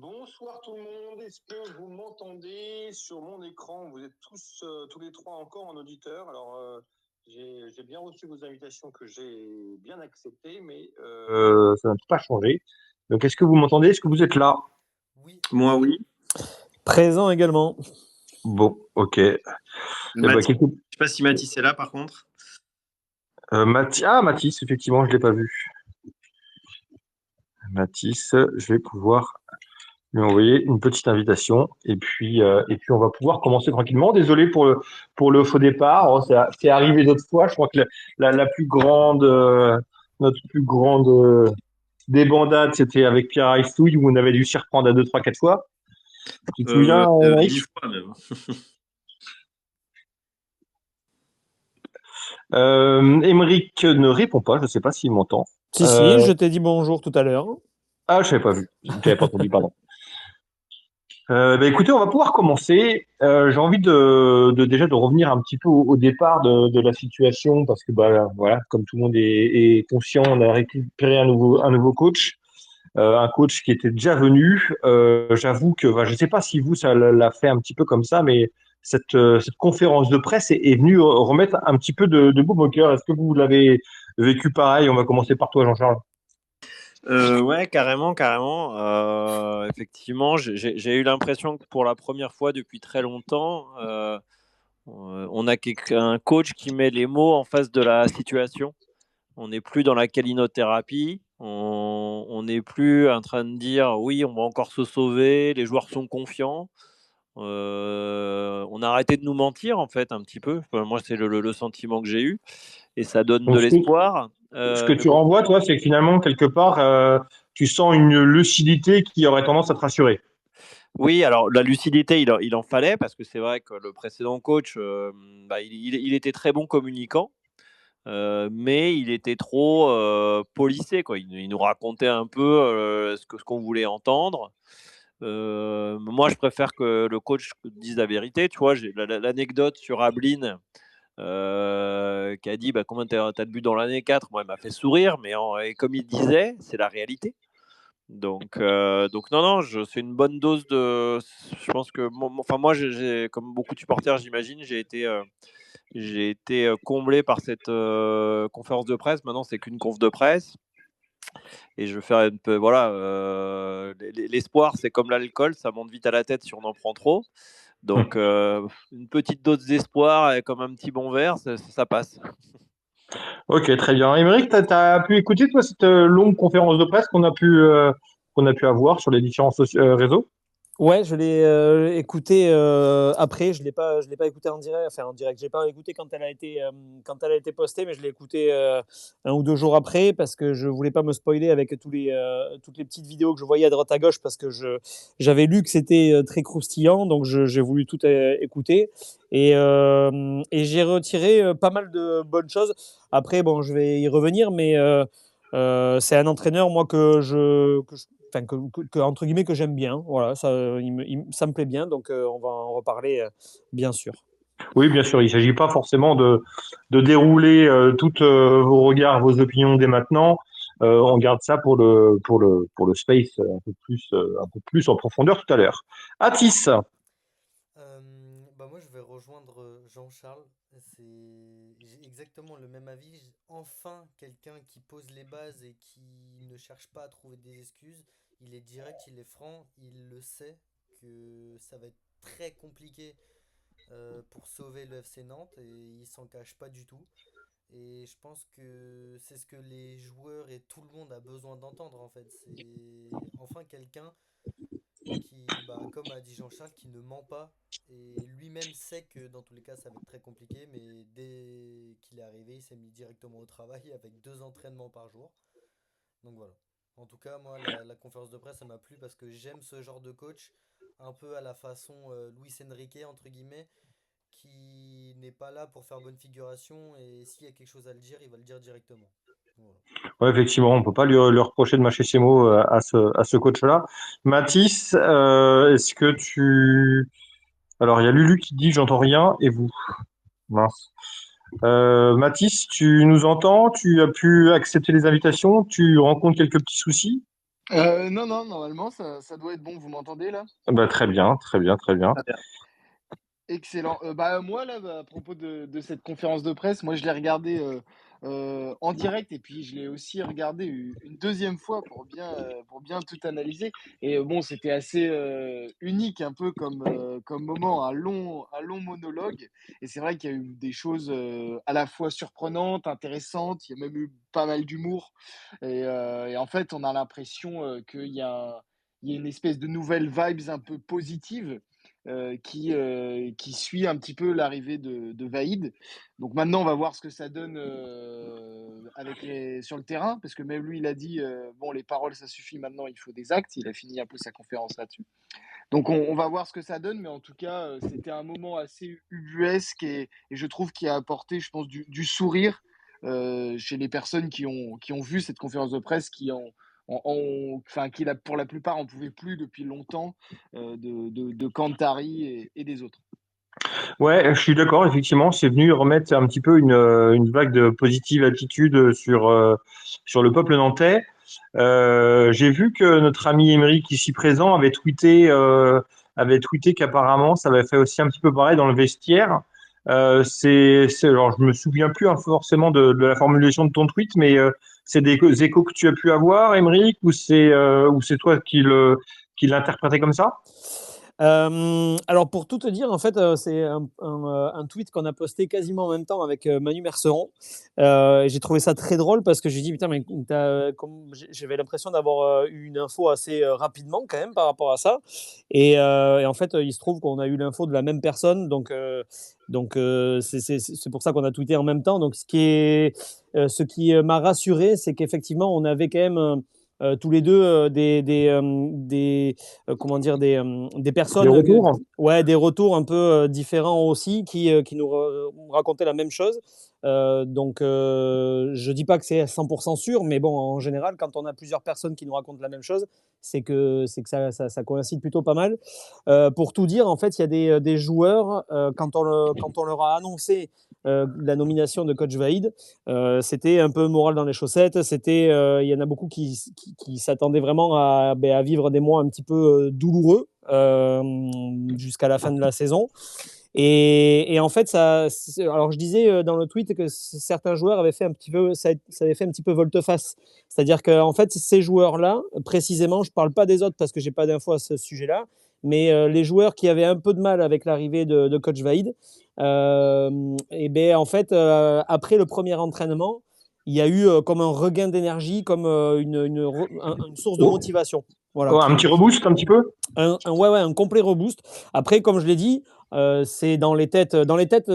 Bonsoir tout le monde, est-ce que vous m'entendez sur mon écran? Vous êtes tous les trois encore en auditeur. Alors, j'ai bien reçu vos invitations que j'ai bien acceptées, mais ça n'a pas changé. Donc, est-ce que vous m'entendez? Est-ce que vous êtes là? Oui. Moi, oui. Présent également. Bon, ok. Eh ben, Je sais pas si Mathis est là, par contre. Mathis, effectivement, je ne l'ai pas vu. Mathis, je vais pouvoir lui envoyer une petite invitation et puis on va pouvoir commencer tranquillement. Désolé pour le faux départ. Oh, c'est arrivé d'autres fois. Je crois que la plus grande notre plus grande débandade, c'était avec Pierre Aristouille où on avait dû s'y reprendre à 2, 3, 4 fois. Tu te souviens, 10 fois même. Émeric ne répond pas. Je ne sais pas s'il m'entend. Si, je t'ai dit bonjour tout à l'heure. Ah, je n'avais pas vu. Je n'avais pas entendu, pardon. Écoutez, on va pouvoir commencer. J'ai envie déjà de revenir un petit peu au départ de la situation parce que voilà, comme tout le monde est conscient, on a récupéré un nouveau coach, un coach qui était déjà venu. J'avoue que je ne sais pas si vous ça l'a fait un petit peu comme ça, mais cette conférence de presse est venue remettre un petit peu de baume au cœur. Est-ce que vous l'avez vécu pareil? On va commencer par toi, Jean-Charles. Ouais, carrément. Effectivement, j'ai eu l'impression que pour la première fois depuis très longtemps, on a un coach qui met les mots en face de la situation. On n'est plus dans la calinothérapie. On n'est plus en train de dire oui, on va encore se sauver, les joueurs sont confiants. On a arrêté de nous mentir en fait un petit peu. Enfin, moi, c'est le sentiment que j'ai eu et ça donne Donc, de l'espoir. ce que Mais tu bon. renvoies, toi, c'est que finalement, quelque part, tu sens une lucidité qui aurait tendance à te rassurer. Oui, alors la lucidité, il en fallait parce que c'est vrai que le précédent coach, il était très bon communicant, mais il était trop policé, quoi. Il nous racontait un peu ce qu'on voulait entendre. Moi, je préfère que le coach dise la vérité. Tu vois, j'ai l'anecdote sur Ablin qui a dit combien tu as de buts dans l'année 4. Moi, il m'a fait sourire, mais et comme il disait, c'est la réalité. Donc non, c'est une bonne dose de. Je pense que, moi, comme beaucoup de supporters, j'imagine, j'ai été comblé par cette conférence de presse. Maintenant, c'est qu'une conf de presse. Et je vais faire un peu, voilà, l'espoir, c'est comme l'alcool, ça monte vite à la tête si on en prend trop. Donc, une petite dose d'espoir, comme un petit bon verre, ça passe. Ok, très bien. Émeric, tu as pu écouter, toi, cette longue conférence de presse qu'on a pu avoir sur les différents réseaux? Ouais, je l'ai écouté après. Je l'ai pas écouté en direct. Enfin, en direct, je l'ai pas écouté quand elle a été postée, mais je l'ai écouté 1 ou 2 jours après parce que je voulais pas me spoiler avec toutes les petites vidéos que je voyais à droite à gauche parce que j'avais lu que c'était très croustillant, donc j'ai voulu tout écouter et j'ai retiré pas mal de bonnes choses. Après, bon, je vais y revenir, mais c'est un entraîneur moi enfin, entre guillemets que j'aime bien. Voilà, ça me plaît bien, donc on va en reparler bien sûr. Oui, bien sûr, il ne s'agit pas forcément de dérouler toutes vos regards, vos opinions dès maintenant. On garde ça pour le space un peu plus en profondeur tout à l'heure. Atis. Moi, je vais rejoindre Jean-Charles. J'ai exactement le même avis. Enfin, quelqu'un qui pose les bases et qui ne cherche pas à trouver des excuses. Il est direct, il est franc, il le sait que ça va être très compliqué pour sauver le FC Nantes et il s'en cache pas du tout. Et je pense que c'est ce que les joueurs et tout le monde a besoin d'entendre en fait. C'est enfin quelqu'un qui, comme a dit Jean-Charles, qui ne ment pas. Et lui-même sait que dans tous les cas, ça va être très compliqué, mais dès qu'il est arrivé, il s'est mis directement au travail avec 2 entraînements par jour. Donc voilà. En tout cas, moi, la conférence de presse, ça m'a plu parce que j'aime ce genre de coach, un peu à la façon Luis Enrique, entre guillemets, qui n'est pas là pour faire bonne figuration et s'il y a quelque chose à le dire, il va le dire directement. Voilà. Ouais, effectivement, on peut pas lui reprocher de mâcher ses mots à ce coach-là. Mathis, est-ce que tu... Alors, il y a Lulu qui dit j'entends rien et vous? Mince. Mathis, tu nous entends? Tu as pu accepter les invitations? Tu rencontres quelques petits soucis? Non, non, normalement, ça doit être bon. Vous m'entendez là? Bah, très bien, très bien, très bien. Très bien. Excellent. Moi, là, à propos de cette conférence de presse, moi, je l'ai regardé en direct et puis je l'ai aussi regardé une deuxième fois pour bien tout analyser. Et bon, c'était assez unique un peu comme moment, un long monologue. Et c'est vrai qu'il y a eu des choses à la fois surprenantes, intéressantes, il y a même eu pas mal d'humour. Et en fait, on a l'impression il y a une espèce de nouvelle vibes un peu positive qui suit un petit peu l'arrivée de Vaïd. Donc maintenant, on va voir ce que ça donne sur le terrain, parce que même lui, il a dit bon, les paroles, ça suffit maintenant, il faut des actes. Il a fini un peu sa conférence là-dessus. Donc on va voir ce que ça donne, mais en tout cas, c'était un moment assez ubuesque et je trouve qu'il a apporté, je pense, du sourire chez les personnes qui ont vu cette conférence de presse, enfin, pour la plupart, en pouvaient plus depuis longtemps de Cantari et des autres. Ouais, je suis d'accord, effectivement, c'est venu remettre un petit peu une vague de positive attitude sur le peuple nantais. J'ai vu que notre ami Émeric ici présent avait tweeté qu'apparemment ça avait fait aussi un petit peu pareil dans le vestiaire. Alors je me souviens plus forcément de la formulation de ton tweet, mais c'est des échos que tu as pu avoir, Émeric, ou c'est toi qui l'interprétais comme ça? Alors pour tout te dire, en fait, c'est un tweet qu'on a posté quasiment en même temps avec Manu Merceron. Et j'ai trouvé ça très drôle parce que j'ai dit putain, mais j'avais l'impression d'avoir eu une info assez rapidement quand même par rapport à ça. Et en fait, il se trouve qu'on a eu l'info de la même personne, donc c'est pour ça qu'on a tweeté en même temps. Donc ce qui m'a rassuré, c'est qu'effectivement, on avait quand même tous les deux comment dire, des Des personnes, retours? ouais, des retours un peu différents aussi, qui nous racontaient la même chose. Je dis pas que c'est à 100% sûr, mais bon, en général, quand on a plusieurs personnes qui nous racontent la même chose, c'est que ça coïncide plutôt pas mal. Pour tout dire, en fait, il y a des joueurs, quand on leur a annoncé la nomination de coach Vaïd, c'était un peu moral dans les chaussettes. Il y en a beaucoup qui s'attendaient vraiment à vivre des mois un petit peu douloureux jusqu'à la fin de la saison. Et en fait, alors je disais dans le tweet que certains joueurs avaient fait un petit peu, ça avait fait un petit peu volte-face. C'est-à-dire que en fait, ces joueurs-là, précisément, je ne parle pas des autres parce que j'ai pas d'infos à ce sujet-là, mais les joueurs qui avaient un peu de mal avec l'arrivée de coach Vaïd, et ben en fait, après le premier entraînement, il y a eu comme un regain d'énergie, comme une source de Oh, motivation. Voilà. oh, un petit reboost un petit peu? Ouais, un complet reboost. Après, comme je l'ai dit, c'est dans les têtes. Dans les têtes,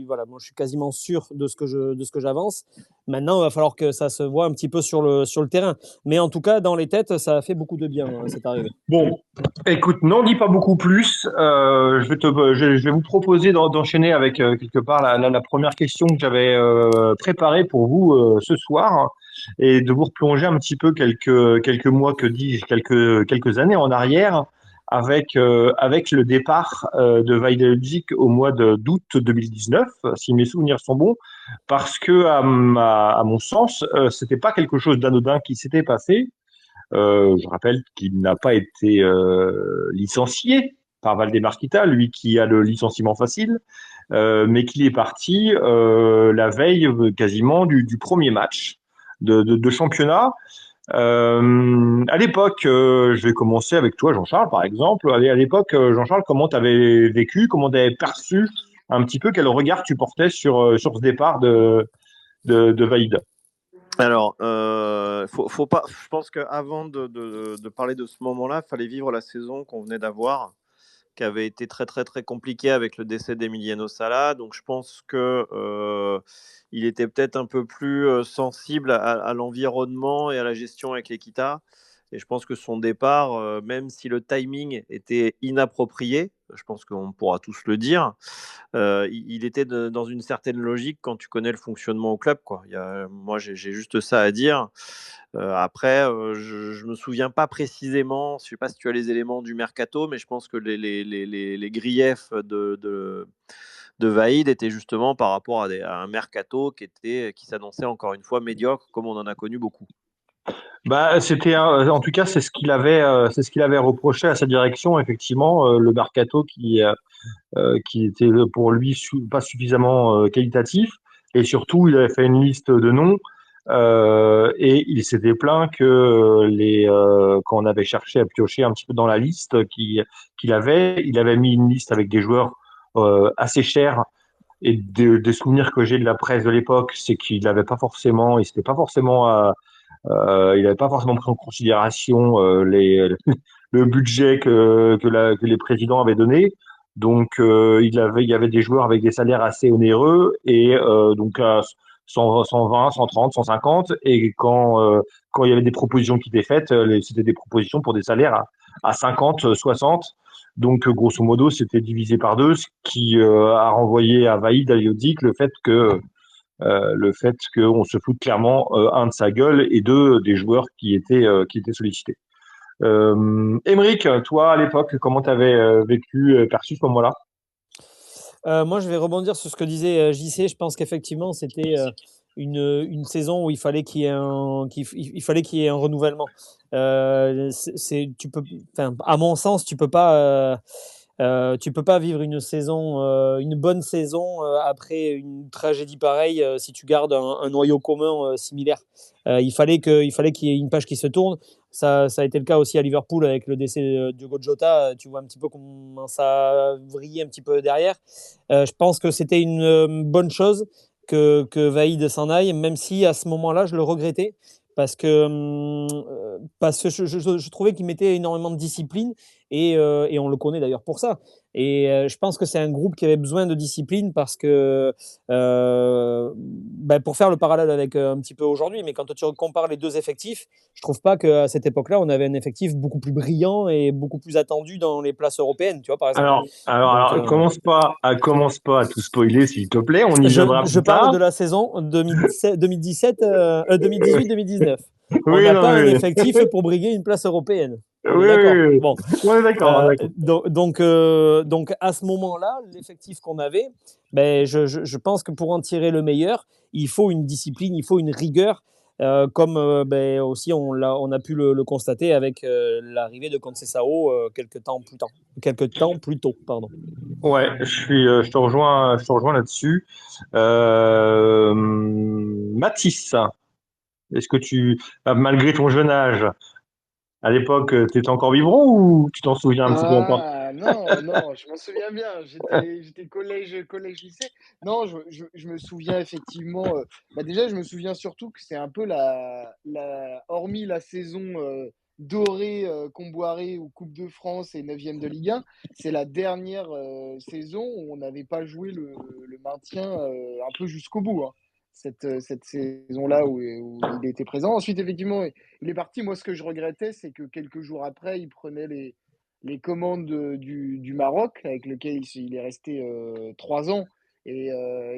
voilà, moi, je suis quasiment sûr de ce que j'avance. Maintenant, il va falloir que ça se voit un petit peu sur le terrain. Mais en tout cas, dans les têtes, ça a fait beaucoup de bien, cette arrivée. Bon, écoute, n'en dis pas beaucoup plus. Je vais vous proposer d'enchaîner avec quelque part la première question que j'avais préparée pour vous ce soir et de vous replonger un petit peu quelques mois, que dis-je, quelques années en arrière avec le départ de Vajdanovic au mois d'août 2019, si mes souvenirs sont bons, parce que à mon sens, c'était pas quelque chose d'anodin qui s'était passé. Je rappelle qu'il n'a pas été licencié par Valdemar Kita, lui qui a le licenciement facile, mais qu'il est parti la veille quasiment du premier match de championnat. À l'époque, je vais commencer avec toi, Jean-Charles, par exemple. À l'époque, Jean-Charles, comment tu avais vécu, comment tu avais perçu un petit peu, quel regard tu portais sur ce départ de Vaïd? Alors, faut pas. Je pense qu'avant de parler de ce moment-là, il fallait vivre la saison qu'on venait d'avoir, qui avait été très très très compliquée avec le décès d'Emiliano Sala. Donc, je pense que il était peut-être un peu plus sensible à l'environnement et à la gestion avec l'Equita. Et je pense que son départ, même si le timing était inapproprié, je pense qu'on pourra tous le dire, il était dans une certaine logique quand tu connais le fonctionnement au club, quoi. Moi, j'ai juste ça à dire. Après, je me souviens pas précisément, je sais pas si tu as les éléments du mercato, mais je pense que les griefs de Vaïd étaient justement par rapport à un mercato qui s'annonçait encore une fois médiocre, comme on en a connu beaucoup. Bah, en tout cas, c'est ce qu'il avait reproché à sa direction, effectivement, le mercato qui était pour lui pas suffisamment qualitatif. Et surtout, il avait fait une liste de noms et il s'était plaint que quand on avait cherché à piocher un petit peu dans la liste il avait mis une liste avec des joueurs assez chers. Et des souvenirs que j'ai de la presse de l'époque, c'est qu'il n'avait pas forcément, il s'était pas forcément il n'avait pas forcément pris en considération le budget que les présidents avaient donné. Donc, il y avait des joueurs avec des salaires assez onéreux et donc à 100, 120, 130, 150. Et quand il y avait des propositions qui étaient faites, c'était des propositions pour des salaires à 50, 60. Donc, grosso modo, c'était divisé par deux, ce qui a renvoyé à Vaïd Aliodik le fait qu'on se fout clairement un de sa gueule et deux des joueurs qui étaient sollicités. Émeric, toi à l'époque, comment tu avais vécu, perçu ce moment-là? Moi, je vais rebondir sur ce que disait JC. Je pense qu'effectivement, c'était une saison où il fallait qu'il y ait il fallait qu'il y ait un renouvellement. Tu peux, enfin, à mon sens, tu peux pas vivre une saison, une bonne saison après une tragédie pareille si tu gardes un noyau commun similaire. Il fallait qu'il y ait une page qui se tourne. Ça a été le cas aussi à Liverpool avec le décès de Diogo Jota. Tu vois un petit peu comment ça a vrillé un petit peu derrière. Je pense que c'était une bonne chose que Vaïd s'en aille, même si à ce moment-là, je le regrettais parce que je trouvais qu'il mettait énormément de discipline et on le connaît d'ailleurs pour ça. Et je pense que c'est un groupe qui avait besoin de discipline parce que, pour faire le parallèle avec un petit peu aujourd'hui, mais quand tu compares les deux effectifs, je trouve pas qu'à cette époque-là, on avait un effectif beaucoup plus brillant et beaucoup plus attendu dans les places européennes, tu vois, par exemple. Donc, Commence pas à tout spoiler, s'il te plaît. On y viendra je plus parle tard. de la saison 2018-2019. On Oui, n'a non, pas un mais effectif pour briguer une place européenne. oui, On est oui, d'accord. oui. Bon, On est d'accord, on est d'accord. donc à ce moment-là, l'effectif qu'on avait, je pense que pour en tirer le meilleur, il faut une discipline, il faut une rigueur, comme aussi on a pu le constater avec l'arrivée de Conceição quelques temps plus tôt, pardon. Ouais, je te rejoins là-dessus. Mathis, est-ce que malgré ton jeune âge, à l'époque, tu étais encore vivant ou tu t'en souviens un petit peu encore? Ah non, non, je m'en souviens bien. J'étais collège, lycée. Non, je me souviens effectivement. Déjà, je me souviens surtout que c'est un peu hormis la saison dorée Comboiré ou Coupe de France et 9e de Ligue 1, c'est la dernière saison où on n'avait pas joué le maintien un peu jusqu'au bout, hein. Cette saison-là où il était présent. Ensuite, effectivement, il est parti. Moi, ce que je regrettais, c'est que quelques jours après, il prenait les commandes du Maroc, avec lequel il est resté 3 ans. Et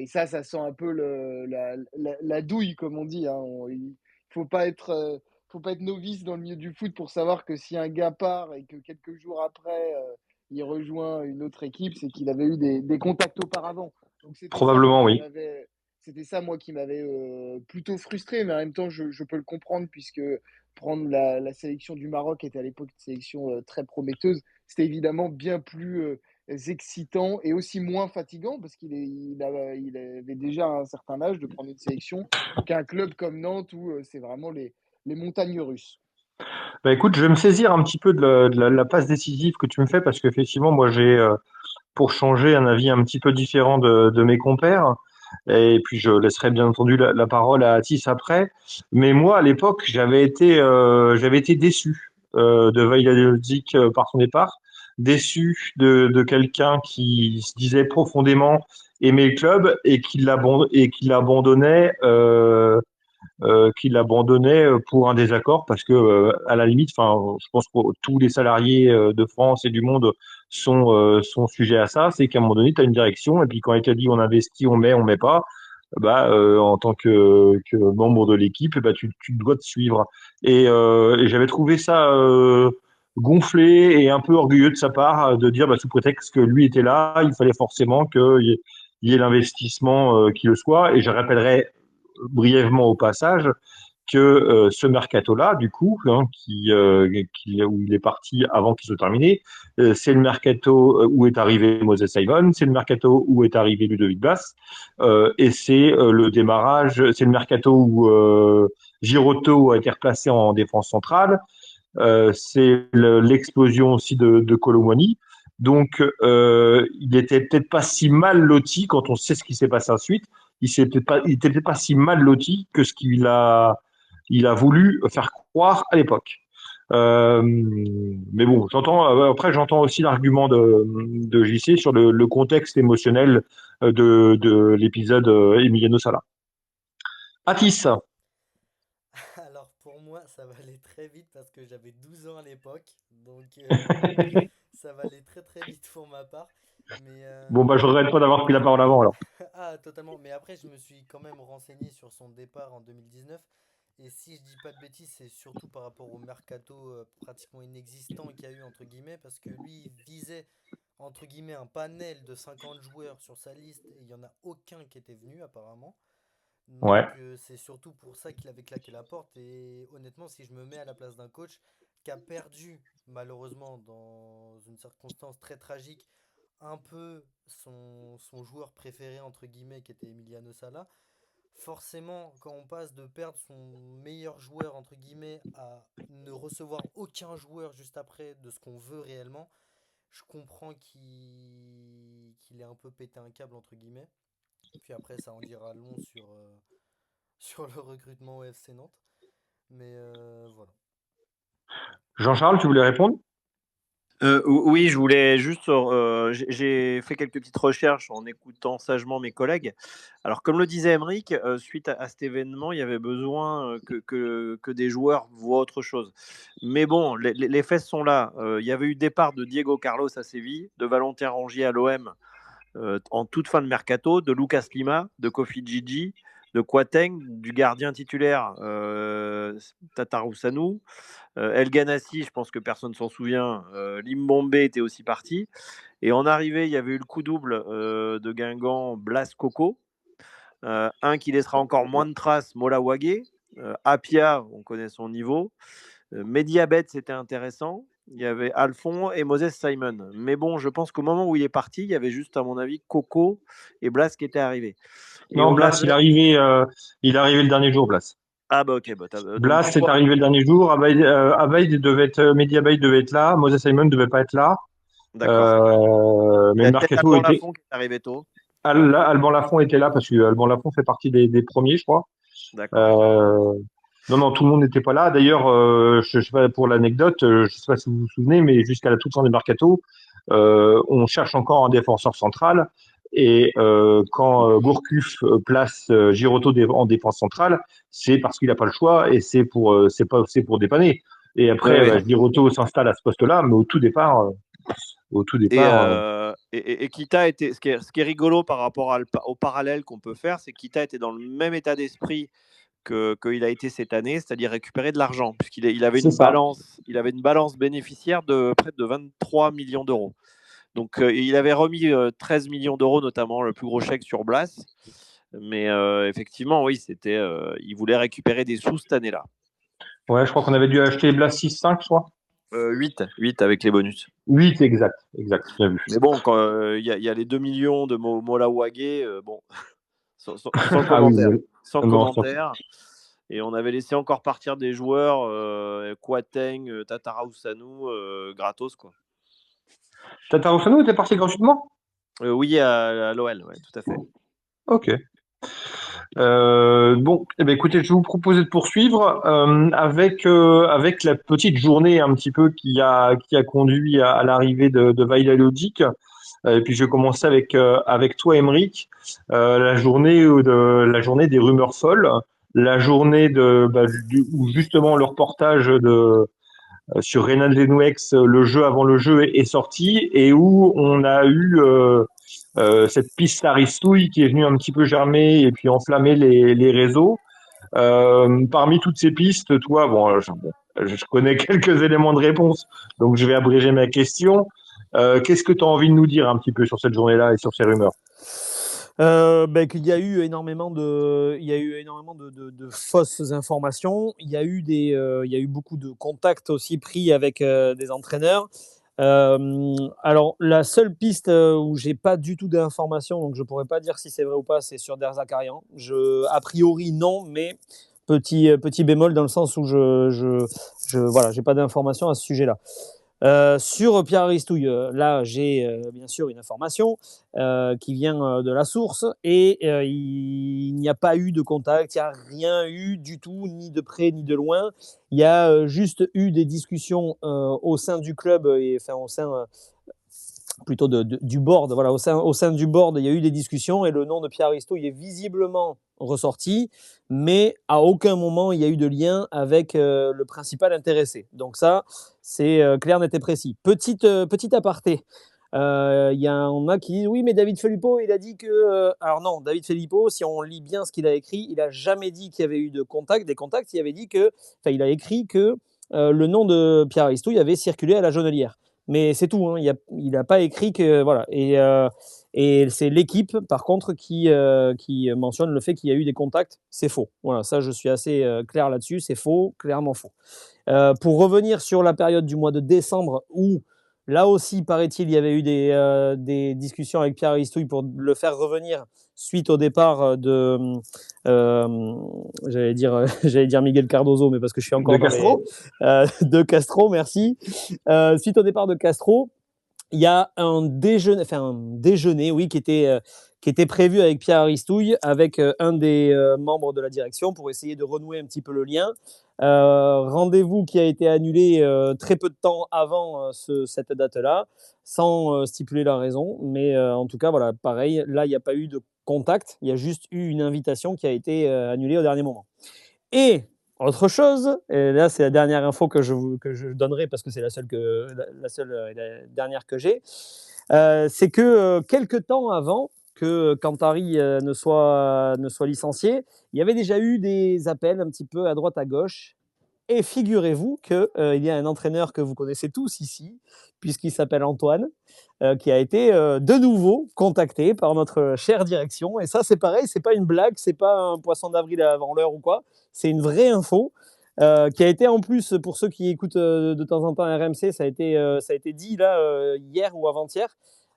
ça sent un peu la douille, comme on dit, hein. Il faut pas être novice dans le milieu du foot pour savoir que si un gars part et que quelques jours après, il rejoint une autre équipe, c'est qu'il avait eu des contacts auparavant. Donc Probablement, oui. c'était ça, moi, qui m'avait plutôt frustré, mais en même temps, je peux le comprendre, puisque prendre la sélection du Maroc était à l'époque une sélection très prometteuse. C'était évidemment bien plus excitant et aussi moins fatigant, parce il avait déjà un certain âge de prendre une sélection, qu'un club comme Nantes où c'est vraiment les montagnes russes. Bah écoute, je vais me saisir un petit peu de la passe décisive que tu me fais parce qu'effectivement, moi j'ai, pour changer, un avis un petit peu différent de mes compères. Et puis je laisserai bien entendu la parole à Atis après. Mais moi, à l'époque, j'avais été déçu de Vaïd par son départ, déçu de quelqu'un qui se disait profondément aimer le club et qui l'abandonnait. Qu'il abandonnait pour un désaccord parce que à la limite, enfin, je pense que tous les salariés de France et du monde sont sujets à ça. C'est qu'à un moment donné, tu as une direction et puis quand il t'a dit on investit, on met pas, en tant que membre de l'équipe, bah tu dois te suivre. Et j'avais trouvé ça gonflé et un peu orgueilleux de sa part de dire sous prétexte que lui était là, il fallait forcément qu'il y ait l'investissement qui le soit. Et je rappellerai brièvement au passage que ce mercato-là, du coup, hein, où il est parti avant qu'il soit terminé, c'est le mercato où est arrivé Moses Simon, c'est le mercato où est arrivé Ludovic Blas, et c'est le démarrage, c'est le mercato où Giroto a été replacé en défense centrale, c'est l'explosion aussi de Kolo Muani. Donc, il était peut-être pas si mal loti quand on sait ce qui s'est passé ensuite. Il était peut-être pas si mal loti que ce il a voulu faire croire à l'époque. Mais bon, j'entends aussi l'argument de JC sur le contexte émotionnel de l'épisode Emiliano Sala. Atis, Alors pour moi, ça va aller très vite parce que j'avais 12 ans à l'époque. Donc ça va aller très très vite pour ma part. Mais bon bah je regrette pas d'avoir pris la parole avant alors. ah, totalement. Mais après, je me suis quand même renseigné sur son départ en 2019. Et si je dis pas de bêtises, c'est surtout par rapport au mercato pratiquement inexistant qu'il y a eu, entre guillemets, parce que lui, il visait, entre guillemets, un panel de 50 joueurs sur sa liste, et il n'y en a aucun qui était venu, apparemment. Ouais. Donc, c'est surtout pour ça qu'il avait claqué la porte. Et honnêtement, si je me mets à la place d'un coach qui a perdu, malheureusement, dans une circonstance très tragique, un peu son joueur préféré, entre guillemets, qui était Emiliano Sala. Forcément, quand on passe de perdre son meilleur joueur, entre guillemets, à ne recevoir aucun joueur juste après de ce qu'on veut réellement, je comprends qu'il ait un peu pété un câble, entre guillemets. Puis après, ça en dira long sur, sur le recrutement au FC Nantes. Mais voilà. Jean-Charles, tu voulais répondre? Oui, je voulais juste. J'ai fait quelques petites recherches en écoutant sagement mes collègues. Alors, comme le disait Emeric, suite à cet événement, il y avait besoin que des joueurs voient autre chose. Mais bon, les faits sont là. Il y avait eu départ de Diego Carlos à Séville, de Valentin Rongier à l'OM en toute fin de mercato, de Lucas Lima, de Kofi Gigi, de Kouateng, du gardien titulaire Tatarou El Ganassi, je pense que personne ne s'en souvient. Limbombe était aussi parti. Et en arrivée, il y avait eu le coup double de Guingamp, Blas Coco. Un qui laissera encore moins de traces, Mola Wagé. Apia, on connaît son niveau. Mediabet, c'était intéressant. Il y avait Alphon et Moses Simon. Mais bon, je pense qu'au moment où il est parti, il y avait juste, à mon avis, Coco et Blas qui étaient arrivés. Et Non, on Blas, avait... il est arrivé le dernier jour, Blas. Ah bah ok, donc Blas, tu c'est vois, arrivé le dernier jour. Abaïd devait être, Mehdi Abaïd devait être là. Moses Simon devait pas être là. d'accord. Il Mais y le a peut-être mercato Alban était. Lafont qui est arrivé tôt. Alban Lafont était là parce que Alban Lafont fait partie des premiers, je crois. D'accord. Euh, non, tout le monde n'était pas là. D'ailleurs, je sais pas pour l'anecdote, je sais pas si vous vous souvenez, mais jusqu'à la toute fin du mercato, on cherche encore un défenseur central. Et quand Gourcuff place en défense centrale, c'est parce qu'il n'a pas le choix et c'est pour dépanner. Et Oui, après, oui. Giroto s'installe à ce poste-là, mais au tout Et, départ, et Kita était, ce qui est rigolo par rapport au parallèle qu'on peut faire, c'est que Kita était dans le même état d'esprit qu'il a été cette année, c'est-à-dire récupérer de l'argent, il avait c'est ça. il avait une balance bénéficiaire de près de 23 millions d'euros. Donc, il avait remis 13 millions d'euros, notamment le plus gros chèque sur Blas. Mais effectivement, oui, il voulait récupérer des sous cette année-là. Ouais, je crois qu'on avait dû acheter Blas 6-5, je crois. 8 avec les bonus. 8, exact, bien vu. Mais bon, quand y a les 2 millions de Mola Wagé, bon, sans Ah oui, commentaire. Sans non, commentaire. Et on avait laissé encore partir des joueurs, Kouateng, Tatara Ousanou, gratos, quoi. Tatarusanu était parti gratuitement? Oui, à l'OL, ouais, tout à fait. Ok. Bon, eh ben, écoutez, je vais vous proposer de poursuivre avec la petite journée un petit peu qui a conduit à l'arrivée de Vaïda Logic. Et puis je vais commencer avec toi, Emeric. La journée des rumeurs folles, la journée où justement le reportage sur Renan Denouex, le jeu avant le jeu est sorti et où on a eu cette piste Aristouille qui est venue un petit peu germer et puis enflammer les réseaux. Parmi toutes ces pistes, toi, je connais quelques éléments de réponse, donc je vais abréger ma question. Qu'est-ce que tu as envie de nous dire un petit peu sur cette journée-là et sur ces rumeurs? Qu'il y a eu énormément de fausses informations. Il y a eu beaucoup de contacts aussi pris avec des entraîneurs. Alors, la seule piste où j'ai pas du tout d'informations, donc je pourrais pas dire si c'est vrai ou pas, c'est sur Der Zakarian. A priori, non, mais petit bémol dans le sens où voilà, j'ai pas d'informations à ce sujet-là. Sur Pierre Aristouille, là j'ai bien sûr une information qui vient de la source et il n'y a pas eu de contact, il n'y a rien eu du tout, ni de près ni de loin. Il y a juste eu des discussions au sein du club, et enfin au sein plutôt du board. Voilà, au sein du board, il y a eu des discussions et le nom de Pierre Aristouille est visiblement ressorti, mais à aucun moment il y a eu de lien avec le principal intéressé. Donc ça, c'est clair, net et précis. Petit aparté. Il y en a qui disent oui, mais David Filippo, il a dit que. Alors non, David Filippo, si on lit bien ce qu'il a écrit, il a jamais dit qu'il y avait eu des contacts. Il avait dit que, enfin, il a écrit que le nom de Pierre Aristouille avait circulé à la Jonelière. Mais c'est tout. Hein. Il n'a pas écrit que voilà. Et c'est l'équipe, par contre, qui mentionne le fait qu'il y a eu des contacts. C'est faux. Voilà, ça, je suis assez clair là-dessus. C'est faux, clairement faux. Pour revenir sur la période du mois de décembre où, là aussi, paraît-il, il y avait eu des discussions avec Pierre Aristouille pour le faire revenir suite au départ euh, j'allais dire Miguel Cardozo, mais parce que je suis encore De Castro? de Castro, merci. Suite au départ de Castro, il y a un déjeuner, oui, qui était prévu avec Pierre Aristouille, avec un des membres de la direction pour essayer de renouer un petit peu le lien. Rendez-vous qui a été annulé très peu de temps avant cette date-là, sans stipuler la raison. Mais en tout cas, voilà, pareil, là, il n'y a pas eu de contact, il y a juste eu une invitation qui a été annulée au dernier moment. Et autre chose, et là c'est la dernière info que je donnerai parce que c'est la seule et la dernière que j'ai, c'est que quelques temps avant que Cantari ne soit licencié, il y avait déjà eu des appels un petit peu à droite à gauche. Et figurez-vous qu'il y a un entraîneur que vous connaissez tous ici, puisqu'il s'appelle Antoine, qui a été de nouveau contacté par notre chère direction. Et ça, c'est pareil, c'est pas une blague, c'est pas un poisson d'avril avant l'heure ou quoi. C'est une vraie info qui a été en plus, pour ceux qui écoutent de temps en temps RMC, ça a été dit là hier ou avant-hier.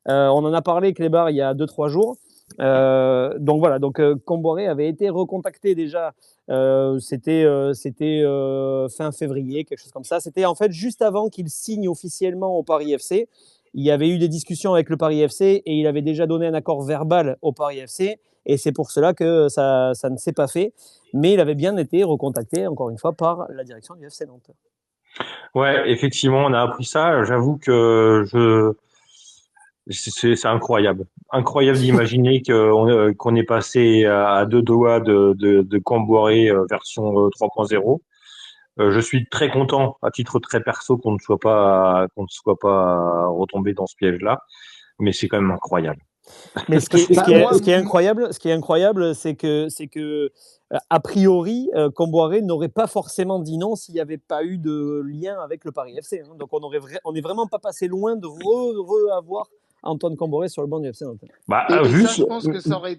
On en a parlé, Clébar, il y a 2-3 jours. Donc voilà, Comboiré avait été recontacté déjà. C'était fin février, quelque chose comme ça. C'était en fait juste avant qu'il signe officiellement au Paris FC. Il y avait eu des discussions avec le Paris FC et il avait déjà donné un accord verbal au Paris FC. Et c'est pour cela que ça ne s'est pas fait. Mais il avait bien été recontacté, encore une fois, par la direction du FC Nantes. Ouais, effectivement, on a appris ça. J'avoue que c'est incroyable. Incroyable d'imaginer qu'on est passé à deux doigts de Camboiré version 3.0. Je suis très content, à titre très perso, qu'on ne soit pas retombé dans ce piège-là. Mais c'est quand même incroyable. Mais ce qui est incroyable, c'est que a priori, Comboiré n'aurait pas forcément dit non s'il n'y avait pas eu de lien avec le Paris FC. Hein. Donc on n'est vraiment pas passé loin de avoir Antoine Comboiré sur le banc du FC Nantes. Et ça, je pense que ça aurait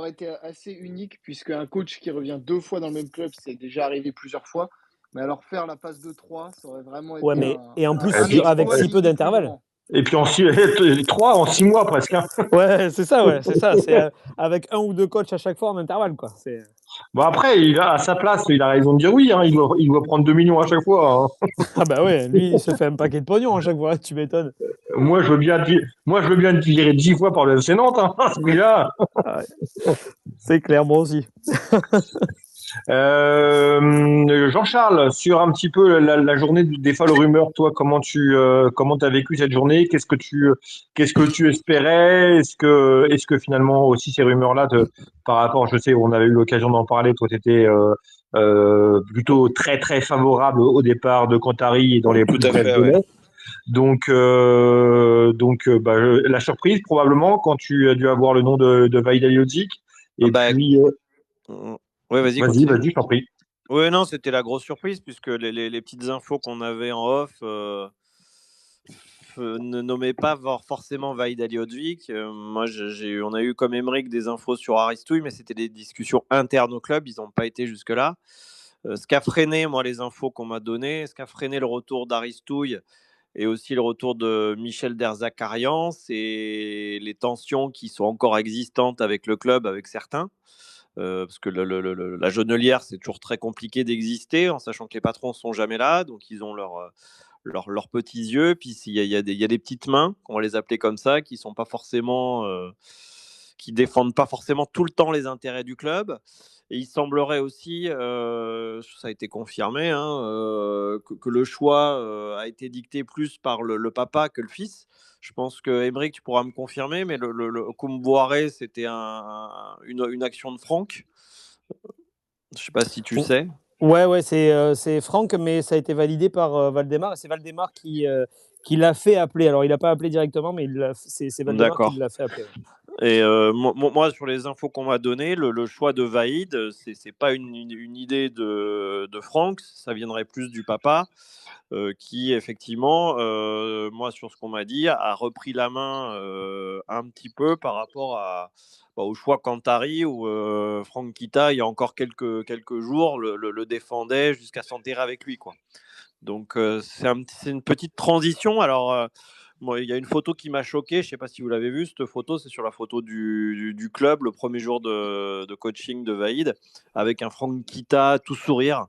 été assez unique, puisque un coach qui revient 2 fois dans le même club, c'est déjà arrivé plusieurs fois. Mais alors faire la passe de 3, ça aurait vraiment été et en plus, un avec si peu d'intervalle. Et puis 3 en 6 mois presque. Hein. Ouais, c'est ça. C'est avec 1 ou 2 coachs à chaque fois en intervalle, quoi. Bon après, à sa place, il a raison de dire oui. Hein, il doit prendre 2 millions à chaque fois. Hein. Ah bah ouais, lui, il se fait un paquet de pognon à chaque fois. Tu m'étonnes. Moi, je veux bien te virer 10 fois par le FC Nantes. Hein, ce prix-là. C'est clair, moi aussi. Jean-Charles, sur un petit peu la journée des folles rumeurs, toi, comment t'as vécu cette journée? Qu'est-ce que tu espérais? Est-ce que finalement aussi ces rumeurs-là, par rapport, je sais, on avait eu l'occasion d'en parler, toi, t'étais plutôt très très favorable au départ de Cantari et dans les Tout à fait, délais. ouais. Donc, la surprise probablement quand tu as dû avoir le nom de Vaida Jodzic. Et puis, ouais, vas-y, je t'en prie. Oui, non, c'était la grosse surprise puisque les petites infos qu'on avait en off ne nommait pas forcément Vaïd Halilhodžić. Moi, on a eu comme Aymeric des infos sur Aristouille, mais c'était des discussions internes au club. Ils n'ont pas été jusque-là. Ce qu'a freiné, moi, les infos qu'on m'a données, ce qu'a freiné le retour d'Aristouille et aussi le retour de Michel Derzakarian, c'est les tensions qui sont encore existantes avec le club, avec certains. Parce que la Jonelière, c'est toujours très compliqué d'exister, en sachant que les patrons ne sont jamais là, donc ils ont leurs petits yeux, puis il y a des petites mains, on va les appeler comme ça, qui sont pas forcément, qui défendent pas forcément tout le temps les intérêts du club. Et il semblerait aussi, ça a été confirmé, hein, que le choix a été dicté plus par le papa que le fils. Je pense que Aymeric, tu pourras me confirmer, mais le Koumboiré, c'était une action de Franck. Je sais pas si tu sais. Ouais, c'est Franck, mais ça a été validé par Valdemar. Et c'est Valdemar qui l'a fait appeler. Alors, il n'a pas appelé directement, mais c'est Valdemar D'accord. qui l'a fait appeler. Et moi, sur les infos qu'on m'a données, le choix de Vaïd, c'est pas une idée de Franck, ça viendrait plus du papa, qui effectivement, moi sur ce qu'on m'a dit, a repris la main un petit peu par rapport au choix Cantari, où Franck Kita, il y a encore quelques jours, le défendait jusqu'à s'enterrer avec lui, quoi. Donc c'est une petite transition. Alors moi, il y a une photo qui m'a choqué, je ne sais pas si vous l'avez vue, cette photo, c'est sur la photo du club, le premier jour de coaching de Vaïd, avec un Franck Kita tout sourire.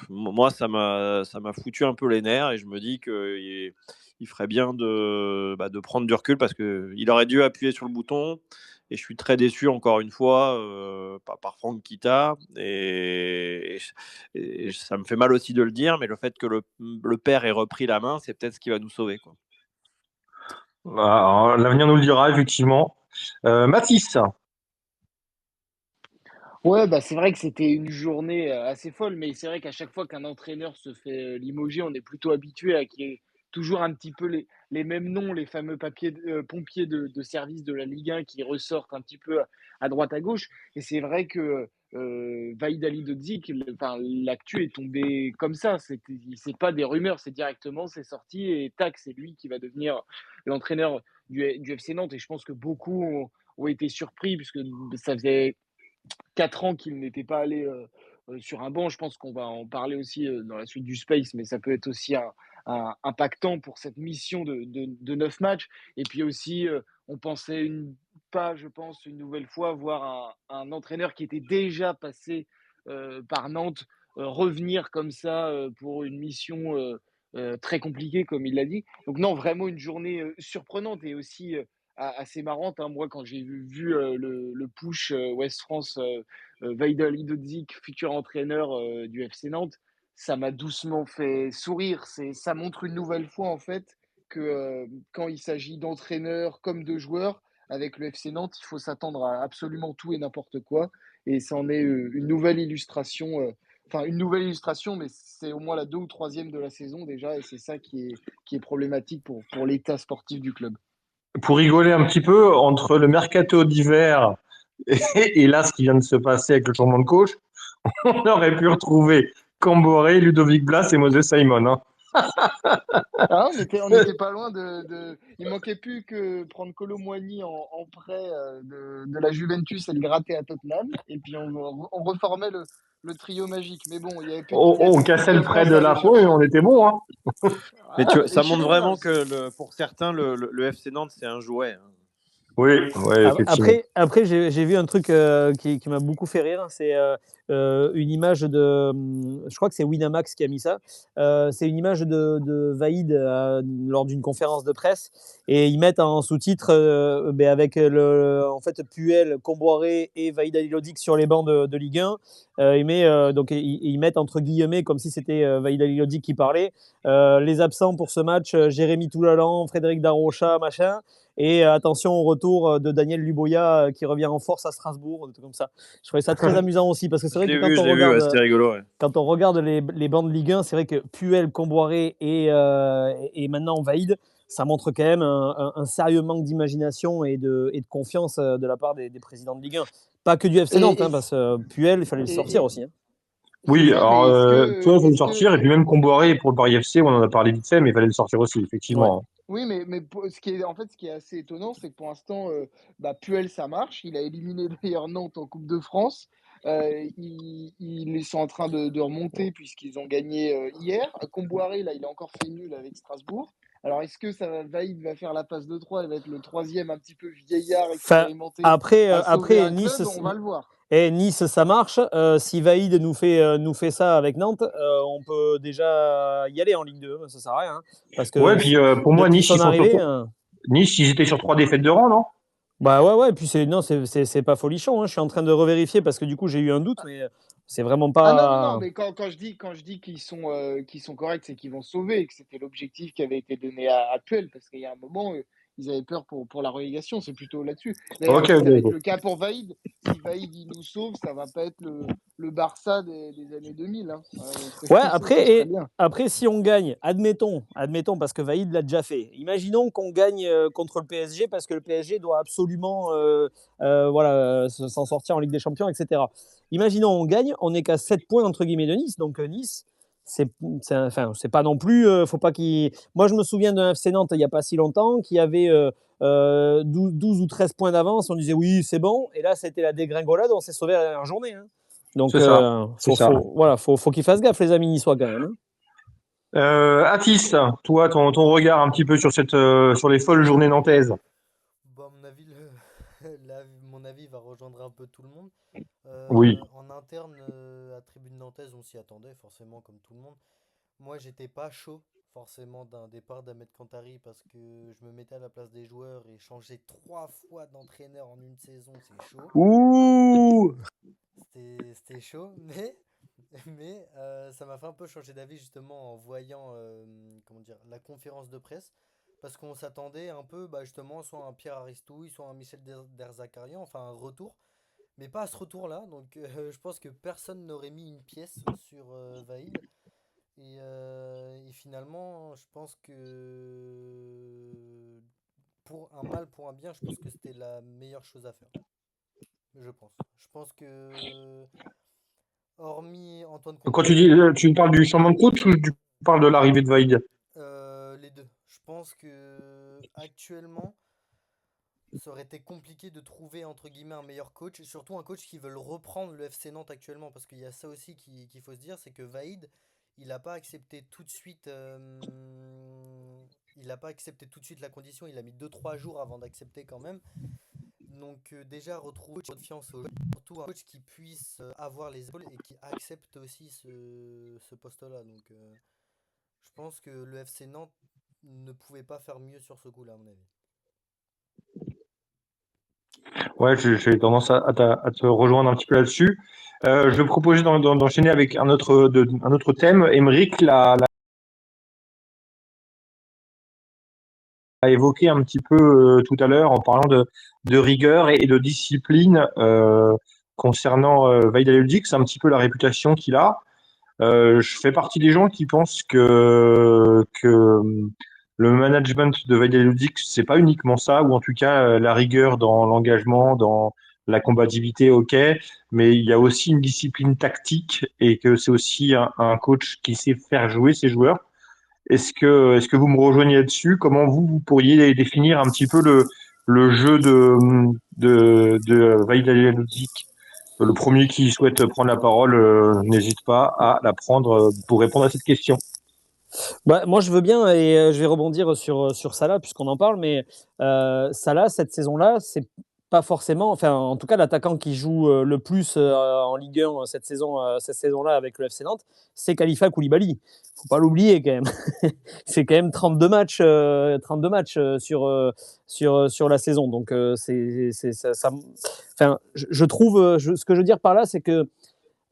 Moi, ça m'a foutu un peu les nerfs et je me dis qu'il ferait bien de prendre du recul parce qu'il aurait dû appuyer sur le bouton. Et je suis très déçu, encore une fois, par Franck Kita. Et ça me fait mal aussi de le dire, mais le fait que le père ait repris la main, c'est peut-être ce qui va nous sauver, quoi. Alors, l'avenir nous le dira, effectivement. Mathis, Ouais, bah c'est vrai que c'était une journée assez folle, mais c'est vrai qu'à chaque fois qu'un entraîneur se fait limoger, on est plutôt habitué à qu'il y ait toujours un petit peu les mêmes noms, les fameux pompiers de service de la Ligue 1 qui ressortent un petit peu à droite à gauche. Et c'est vrai que Vahid Halilhodžić, enfin, l'actu est tombée comme ça. C'est pas des rumeurs, c'est directement, c'est sorti et tac, c'est lui qui va devenir l'entraîneur du FC Nantes. Et je pense que beaucoup ont été surpris puisque ça faisait 4 ans qu'il n'était pas allé sur un banc. Je pense qu'on va en parler aussi dans la suite du Space, mais ça peut être aussi impactant pour cette mission de 9 matchs. Et puis aussi, on pensait pas, je pense, une nouvelle fois, voir un entraîneur qui était déjà passé par Nantes revenir comme ça pour une mission très compliquée, comme il l'a dit. Donc non, vraiment une journée surprenante et aussi assez marrante, hein. Moi, quand j'ai vu le push West France, Vahid Halilhodžić, futur entraîneur du FC Nantes, ça m'a doucement fait sourire. Ça montre une nouvelle fois, en fait, que quand il s'agit d'entraîneurs comme de joueurs, avec le FC Nantes, il faut s'attendre à absolument tout et n'importe quoi. Et c'en est une nouvelle illustration. Enfin, une nouvelle illustration, mais c'est au moins la 2e ou 3e de la saison déjà, et c'est ça qui est problématique pour l'état sportif du club. pour rigoler un petit peu, entre le mercato d'hiver et là, ce qui vient de se passer avec le changement de coach, on aurait pu retrouver Camboré, Ludovic Blas et Moses Simon, hein. Ah, on était pas loin Il manquait plus que prendre Kolo Muani en prêt de la Juventus et le gratter à Tottenham. Et puis on reformait le trio magique. Mais bon, il y avait plus de pièces. On cassait le L'équipe de prêt France de allait la peau et chercher. on était bon, hein. Mais Ah, ça et montre chez vraiment moi, que pour certains, le FC Nantes, c'est un jouet, hein. Oui, ouais, effectivement. Après j'ai vu un truc qui m'a beaucoup fait rire. C'est une image je crois que c'est Winamax qui a mis ça. C'est une image de Vaïd lors d'une conférence de presse et ils mettent en sous-titre avec en fait Puel, Comboiré et Vaïd Halilhodžić sur les bancs de Ligue 1. Donc ils mettent entre guillemets comme si c'était Vaïd Halilhodžić qui parlait. Les absents pour ce match, Jérémy Toulalan, Frédéric Darrocha, machin. Et attention au retour de Daniel Luboya qui revient en force à Strasbourg, des trucs comme ça. Je trouvais ça très amusant aussi parce que c'est vrai que Je l'ai vu, ouais, c'était rigolo, ouais. quand on regarde les bancs de Ligue 1, c'est vrai que Puel, Comboiré et maintenant Vaïd, ça montre quand même un sérieux manque d'imagination et de confiance de la part des présidents de Ligue 1. Pas que du FC Nantes, Et, parce que Puel, il fallait le et, sortir aussi, hein. c'est Oui, ça, alors, mais toi, il faut le sortir, et puis même Comboiré pour le Paris FC, on en a parlé vite fait, mais il fallait le sortir aussi, Ouais. effectivement. Oui, mais ce qui est assez étonnant, c'est que pour l'instant, Puel, ça marche. Il a éliminé d'ailleurs Nantes en Coupe de France. Ils sont en train de remonter puisqu'ils ont gagné hier. Comboiré, là, il a encore fait nul avec Strasbourg. Alors, est-ce que Vaïd va faire la passe de 3? Il va être le troisième un petit peu vieillard Enfin, expérimenté après, à sauver après un Nice, club? On va le voir. Nice, ça marche. Si Vaïd nous fait ça avec Nantes, on peut déjà y aller en Ligue 2. Ça sert à rien, hein. Parce Ouais, que puis pour moi, depuis Nice, son arrivée, Nice, ils étaient sur 3 défaites de rang, non? bah ouais, ouais. Et puis non, c'est pas folichon, hein. Je suis en train de revérifier parce que du coup, j'ai eu un doute, mais c'est vraiment Ah non, non, non, pas. mais quand je dis qu'ils sont corrects, c'est qu'ils vont sauver et que c'était l'objectif qui avait été donné à Puel, parce qu'il y a un moment, ils avaient peur pour la relégation, c'est plutôt là-dessus. D'ailleurs, Ok, ok, ça va être ok. le cas pour Vaïd. Si Vaïd, il nous sauve, ça va pas être le Barça des années 2000, hein. Ouais, Ce serait après, bien. après, si on gagne, admettons, parce que Vaïd l'a déjà fait. Imaginons qu'on gagne contre le PSG parce que le PSG doit absolument voilà, s'en sortir en Ligue des Champions, etc. Imaginons on gagne, on n'est qu'à 7 points entre guillemets de Nice. Donc Nice, enfin, c'est pas non plus. Faut pas qu'il... Moi, je me souviens d'un FC Nantes il n'y a pas si longtemps qui avait 12 ou 13 points d'avance. On disait oui, c'est bon. Et là, c'était la dégringolade. On s'est sauvé à la dernière journée, hein. Donc, C'est ça, c'est ça. voilà, faut qu'ils fassent gaffe, les amis niçois, quand même, hein. Atis, toi, ton regard un petit peu sur sur les folles journées nantaises. Bon, à mon avis, mon avis va rejoindre un peu tout le monde. Oui. En interne, à Tribune Nantaise, on s'y attendait forcément comme tout le monde. Moi, j'étais pas chaud forcément d'un départ d'Ahmed Kantari parce que je me mettais à la place des joueurs et changer 3 fois d'entraîneur en une saison, c'est chaud. Ouh. C'était chaud, mais ça m'a fait un peu changer d'avis justement en voyant comment dire, la conférence de presse. Parce qu'on s'attendait un peu justement soit à un Pierre Aristouille, soit à un Michel Derzakarian, enfin un retour. Mais pas à ce retour-là, donc je pense que personne n'aurait mis une pièce sur Vaïd. Et finalement, je pense que pour un mal, pour un bien, je pense que c'était la meilleure chose à faire. Je pense. Je pense que, hormis Antoine Quand tu Comboiré, dis, tu parles du changement de coach ou tu parles de l'arrivée de Vaïd? les deux. Je pense que actuellement, ça aurait été compliqué de trouver entre guillemets un meilleur coach, et surtout un coach qui veut reprendre le FC Nantes actuellement, parce qu'il y a ça aussi qu'il faut se dire, c'est que Vaïd, il n'a pas accepté tout de suite, il n'a pas accepté tout de suite la condition, il a mis 2 3 jours avant d'accepter quand même. Donc déjà retrouver confiance au jeu, surtout un coach qui puisse avoir les épaules et qui accepte aussi ce poste-là. Donc je pense que le FC Nantes ne pouvait pas faire mieux sur ce coup-là, à mon avis. Ouais, j'ai tendance à te rejoindre un petit peu là-dessus. Je proposais d'enchaîner avec un autre thème. Émeric l'a évoqué un petit peu tout à l'heure en parlant de rigueur et de discipline concernant Vaïd Halilhodžić. C'est un petit peu la réputation qu'il a. Je fais partie des gens qui pensent que le management de Vaïd Halilhodžić, c'est pas uniquement ça, ou en tout cas la rigueur dans l'engagement, dans la combativité, ok, mais il y a aussi une discipline tactique et que c'est aussi un coach qui sait faire jouer ses joueurs. Est-ce que vous me rejoignez là-dessus? Comment vous pourriez définir un petit peu le jeu de Vaïd Halilhodžić? Le premier qui souhaite prendre la parole, n'hésite pas à la prendre pour répondre à cette question. Bah, moi, je veux bien et je vais rebondir sur Salah puisqu'on en parle, mais Salah, cette saison-là, c'est pas forcément, enfin, en tout cas, l'attaquant qui joue le plus en Ligue 1 cette saison-là avec le FC Nantes, c'est Khalifa Koulibaly. Faut pas l'oublier quand même. C'est quand même 32 matchs sur la saison. Donc, enfin, je trouve, ce que je veux dire par là, c'est que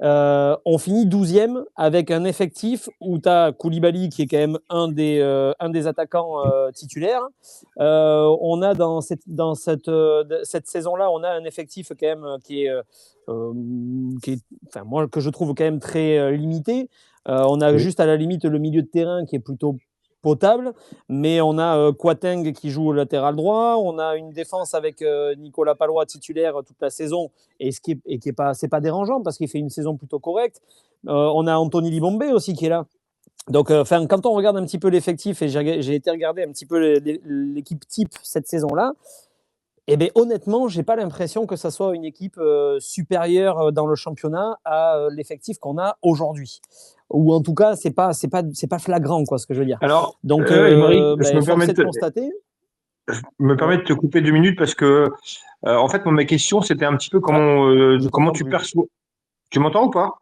on finit 12e avec un effectif où tu as Koulibaly qui est quand même un des attaquants titulaires. On a cette saison-là, on a un effectif quand même enfin, moi, que je trouve quand même très limité. On a Oui. juste à la limite le milieu de terrain qui est plutôt potable, mais on a Kouateng qui joue au latéral droit, on a une défense avec Nicolas Palois titulaire toute la saison, et ce qui est pas, c'est pas dérangeant parce qu'il fait une saison plutôt correcte. On a Anthony Libombé aussi qui est là. Donc, quand on regarde un petit peu l'effectif, et j'ai été regarder un petit peu l'équipe type cette saison-là, eh ben, honnêtement, j'ai pas l'impression que ça soit une équipe supérieure dans le championnat à l'effectif qu'on a aujourd'hui. Ou en tout cas, c'est pas flagrant, quoi, ce que je veux dire. Alors, Donc, Émeric, force est de constater. me permets Ouais, de te couper 2 minutes parce que, en fait, moi, ma question, c'était un petit peu ah, je comment t'entends tu plus. perçois. Tu m'entends ou pas?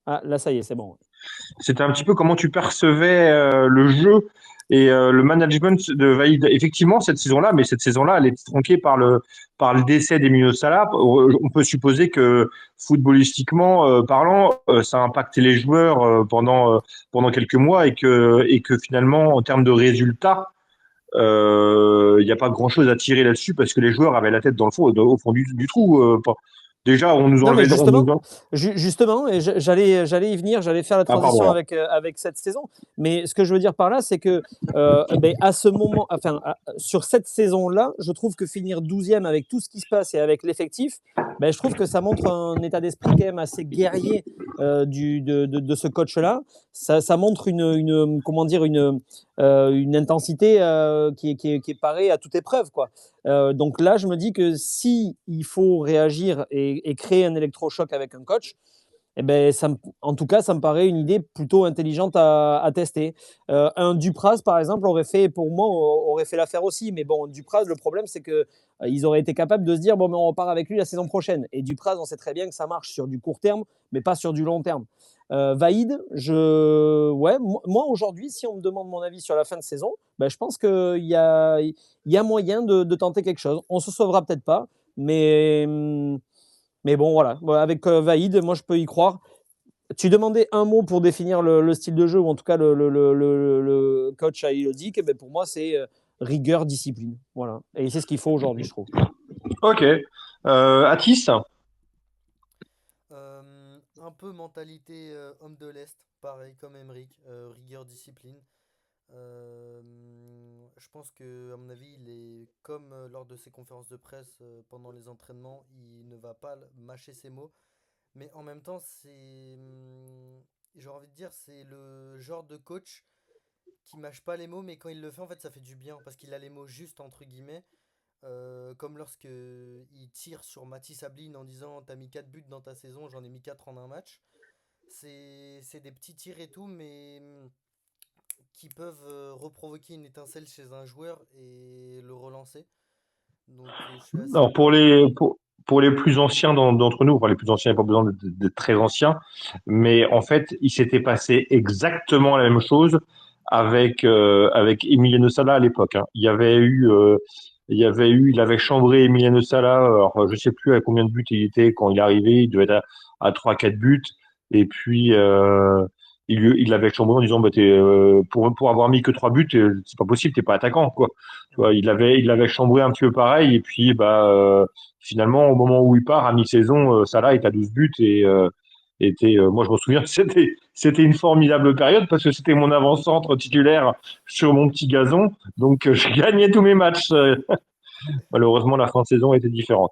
Ah, là, ça y est, c'est bon. C'était un petit peu comment tu percevais le jeu et le management de Vaïd. Effectivement, cette saison-là, mais cette saison-là, elle est tronquée par le décès d'Emilio Salah. On peut supposer que footballistiquement parlant, ça a impacté les joueurs pendant quelques mois et que finalement, en termes de résultats, il n'y a pas grand-chose à tirer là-dessus parce que les joueurs avaient la tête dans le fond, au fond du trou. Déjà, on nous Non, mais enlevait, justement, et j'allais y venir, j'allais faire la Ah, transition pardon. avec cette saison. Mais ce que je veux dire par là, c'est que ben, à ce moment, enfin, sur cette saison-là, je trouve que finir 12e avec tout ce qui se passe et avec l'effectif, ben, je trouve que ça montre un état d'esprit quand même assez guerrier de ce coach-là. Ça montre comment dire, une intensité qui est parée à toute épreuve, quoi. Donc là, je me dis que si il faut réagir et créer un électrochoc avec un coach, eh ben, en tout cas, ça me paraît une idée plutôt intelligente à tester. Un Dupraz, par exemple, pour moi, aurait fait l'affaire aussi. Mais bon, Dupraz, le problème, c'est que ils auraient été capables de se dire, bon, mais on repart avec lui la saison prochaine. Et Dupraz, on sait très bien que ça marche sur du court terme, mais pas sur du long terme. Vaïd, ouais, moi aujourd'hui, si on me demande mon avis sur la fin de saison, ben, je pense qu'il y a moyen de tenter quelque chose. On se sauvera peut-être pas, mais bon, voilà. Avec Vaïd, moi, je peux y croire. Tu demandais un mot pour définir le style de jeu, ou en tout cas le coach a dit que ben, pour moi, c'est rigueur, discipline. Voilà. Et c'est ce qu'il faut aujourd'hui, je trouve. Ok. Atis? Un peu mentalité homme de l'Est, pareil comme Emric, rigueur, discipline. Je pense que, à mon avis, il est comme lors de ses conférences de presse pendant les entraînements, il ne va pas mâcher ses mots. Mais en même temps, j'ai envie de dire, c'est le genre de coach qui mâche pas les mots, mais quand il le fait, en fait, ça fait du bien parce qu'il a les mots justes entre guillemets. Comme lorsque il tire sur Mathis Abline en disant t'as mis 4 buts dans ta saison, j'en ai mis 4 en un match. C'est des petits tirs et tout, mais qui peuvent reprovoquer une étincelle chez un joueur et le relancer. Donc je suis assez Alors pour les plus anciens d'entre nous, enfin les plus anciens, il n'y a pas besoin d'être très anciens, mais en fait, il s'était passé exactement la même chose avec Emiliano Sala à l'époque. Hein. Il avait chambré Emiliano Sala. Alors je sais plus à combien de buts il était quand il est arrivé. Il devait être à 3-4 buts. Et puis il l'avait chambré en disant bah, pour avoir mis que 3 buts, c'est pas possible, t'es pas attaquant quoi. Tu vois, il l'avait chambré un petit peu pareil, et puis bah finalement au moment où il part à mi-saison, Salah est à 12 buts moi je me souviens, c'était une formidable période parce que c'était mon avant-centre titulaire sur mon petit gazon, donc je gagnais tous mes matchs. Malheureusement, la fin de saison était différente.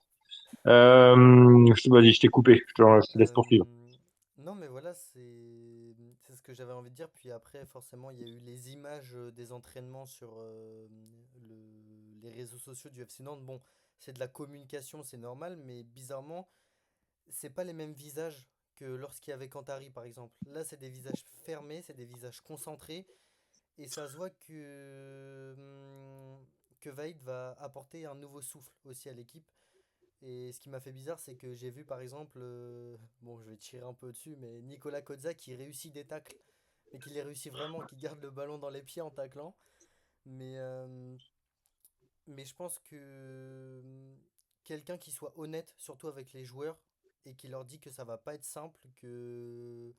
Vas-y, je t'ai coupé, je te laisse poursuivre. non, mais voilà, c'est ce que j'avais envie de dire. Puis après, forcément, il y a eu les images des entraînements sur les réseaux sociaux du FC Nantes. Bon, c'est de la communication, c'est normal, mais bizarrement, c'est pas les mêmes visages que lorsqu'il y avait Cantari, par exemple. Là, c'est des visages fermés, c'est des visages concentrés, et ça se voit que Vaïd va apporter un nouveau souffle aussi à l'équipe. Et ce qui m'a fait bizarre, c'est que j'ai vu par exemple, bon, je vais tirer un peu dessus, mais Nicolas Kozza qui réussit des tacles, mais qui les réussit vraiment, qui garde le ballon dans les pieds en taclant. Mais, euh, mais je pense que quelqu'un qui soit honnête, surtout avec les joueurs, et qui leur dit que ça va pas être simple, que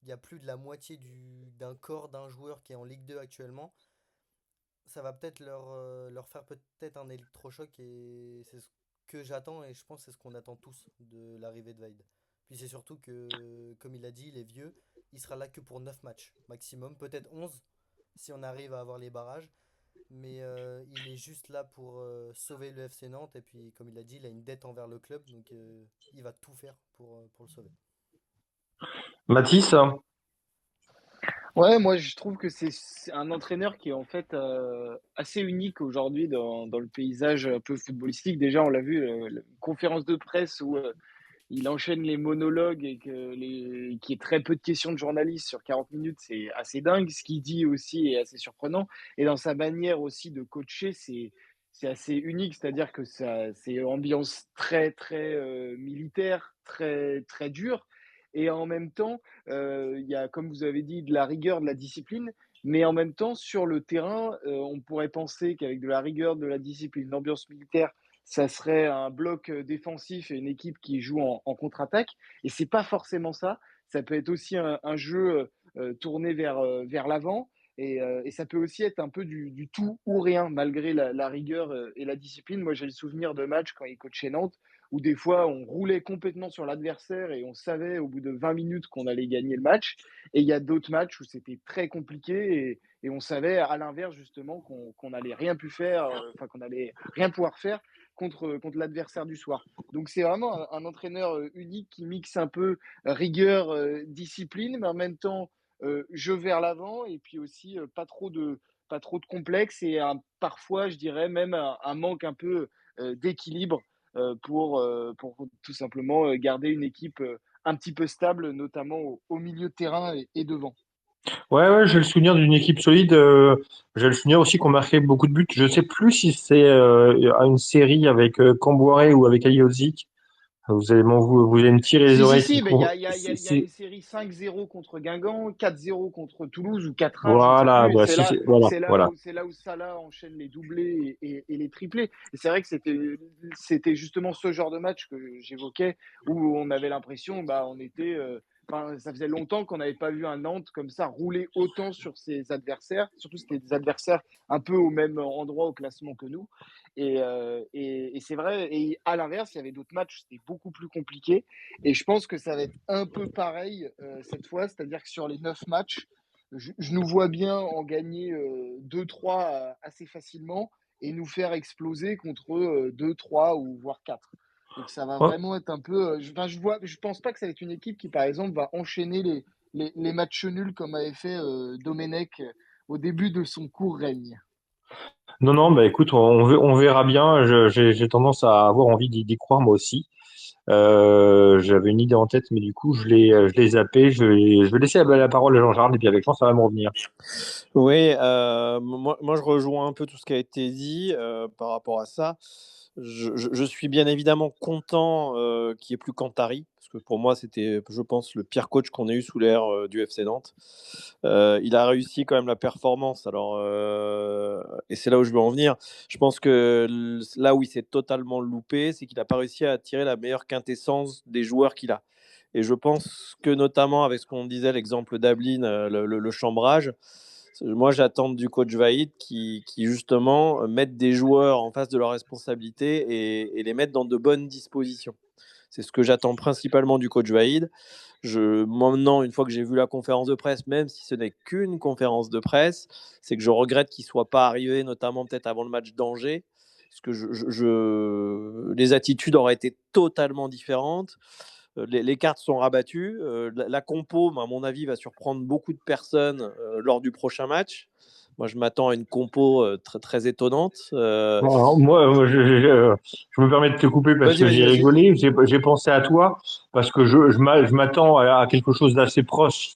il y a plus de la moitié d'un corps d'un joueur qui est en Ligue 2 actuellement, ça va peut-être leur faire peut-être un électrochoc et c'est ce que j'attends et je pense que c'est ce qu'on attend tous de l'arrivée de Vaid. Puis c'est surtout que, comme il a dit, il est vieux, il sera là que pour 9 matchs maximum, peut-être 11 si on arrive à avoir les barrages. Mais il est juste là pour sauver le FC Nantes et puis comme il a dit, il a une dette envers le club donc il va tout faire pour le sauver. Mathis? Ouais, moi je trouve que c'est un entraîneur qui est en fait assez unique aujourd'hui dans le paysage un peu footballistique. Déjà, on l'a vu, la conférence de presse où il enchaîne les monologues et qu'il y ait très peu de questions de journalistes sur 40 minutes, c'est assez dingue. Ce qu'il dit aussi est assez surprenant. Et dans sa manière aussi de coacher, c'est assez unique. C'est-à-dire que c'est une ambiance très, très militaire, très, très dure. Et en même temps, il y a, comme vous avez dit, de la rigueur, de la discipline. Mais en même temps, sur le terrain, on pourrait penser qu'avec de la rigueur, de la discipline, l'ambiance militaire, ça serait un bloc défensif et une équipe qui joue en contre-attaque. Et c'est pas forcément ça. Ça peut être aussi un jeu tourné vers l'avant. Et ça peut aussi être un peu du tout ou rien, malgré la rigueur et la discipline. Moi, j'ai le souvenir de matchs quand il coachait Nantes, où des fois, on roulait complètement sur l'adversaire et on savait au bout de 20 minutes qu'on allait gagner le match. Et il y a d'autres matchs où c'était très compliqué et on savait, à l'inverse, justement, qu'on n'allait rien pu faire, enfin, qu'on allait rien pouvoir faire contre l'adversaire du soir. Donc c'est vraiment un entraîneur unique qui mixe un peu rigueur, discipline, mais en même temps jeu vers l'avant et puis aussi pas trop de complexe et parfois je dirais même un manque un peu d'équilibre pour tout simplement garder une équipe un petit peu stable, notamment au milieu de terrain et devant. Ouais, ouais, j'ai le souvenir d'une équipe solide. J'ai le souvenir aussi qu'on marquait beaucoup de buts. Je sais plus si c'est à une série avec Camboire ou avec Ayozik. Vous allez me tirer les Si, si, oreilles. si, mais il y a une C'est- série 5-0 contre Guingamp, 4-0 contre Toulouse ou 4-1, je ne sais voilà, plus. Et bah, si, voilà, voilà. c'est là où Salah enchaîne les doublés et les triplés. Et c'est vrai que c'était justement ce genre de match que j'évoquais où on avait l'impression, bah, enfin, ça faisait longtemps qu'on n'avait pas vu un Nantes comme ça rouler autant sur ses adversaires. Surtout, c'était des adversaires un peu au même endroit au classement que nous. Et c'est vrai. Et à l'inverse, il y avait d'autres matchs, c'était beaucoup plus compliqué. Et je pense que ça va être un peu pareil cette fois, c'est-à-dire que sur les 9 matchs, je nous vois bien en gagner 2-3 assez facilement et nous faire exploser contre 2, 3 ou voire 4. Donc ça va Ouais. vraiment être un peu. Enfin, je pense pas que ça va être une équipe qui, par exemple, va enchaîner les matchs nuls comme avait fait Domenech au début de son court règne. Non, non, bah écoute, on verra bien. J'ai tendance à avoir envie d'y croire moi aussi. J'avais une idée en tête, mais du coup, je l'ai zappé. Je vais laisser la parole à Jean-Charles et puis avec chance, ça va me revenir. Oui, moi, je rejoins un peu tout ce qui a été dit par rapport à ça. Je suis bien évidemment content qu'il n'y ait plus Cantari, parce que pour moi, c'était, je pense, le pire coach qu'on ait eu sous l'ère du FC Nantes. Il a réussi quand même la performance. Alors, et c'est là où je veux en venir. Je pense que là où il s'est totalement loupé, c'est qu'il n'a pas réussi à tirer la meilleure quintessence des joueurs qu'il a. Et je pense que notamment avec ce qu'on disait, l'exemple d'Ablin, le chambrage, moi j'attends du coach Vaïd qui justement mette des joueurs en face de leurs responsabilités et les mette dans de bonnes dispositions. C'est ce que j'attends principalement du coach Vaïd. Maintenant, une fois que j'ai vu la conférence de presse, même si ce n'est qu'une conférence de presse, c'est que je regrette qu'il ne soit pas arrivé, notamment peut-être avant le match d'Angers, parce que les attitudes auraient été totalement différentes. Les cartes sont rabattues. La compo, à mon avis, va surprendre beaucoup de personnes lors du prochain match. Moi, je m'attends à une compo très, très étonnante. Bon, alors, moi, je me permets de te couper parce Vas-y, que vas-y, j'ai vas-y. rigolé. J'ai pensé à toi parce que je m'attends à quelque chose d'assez proche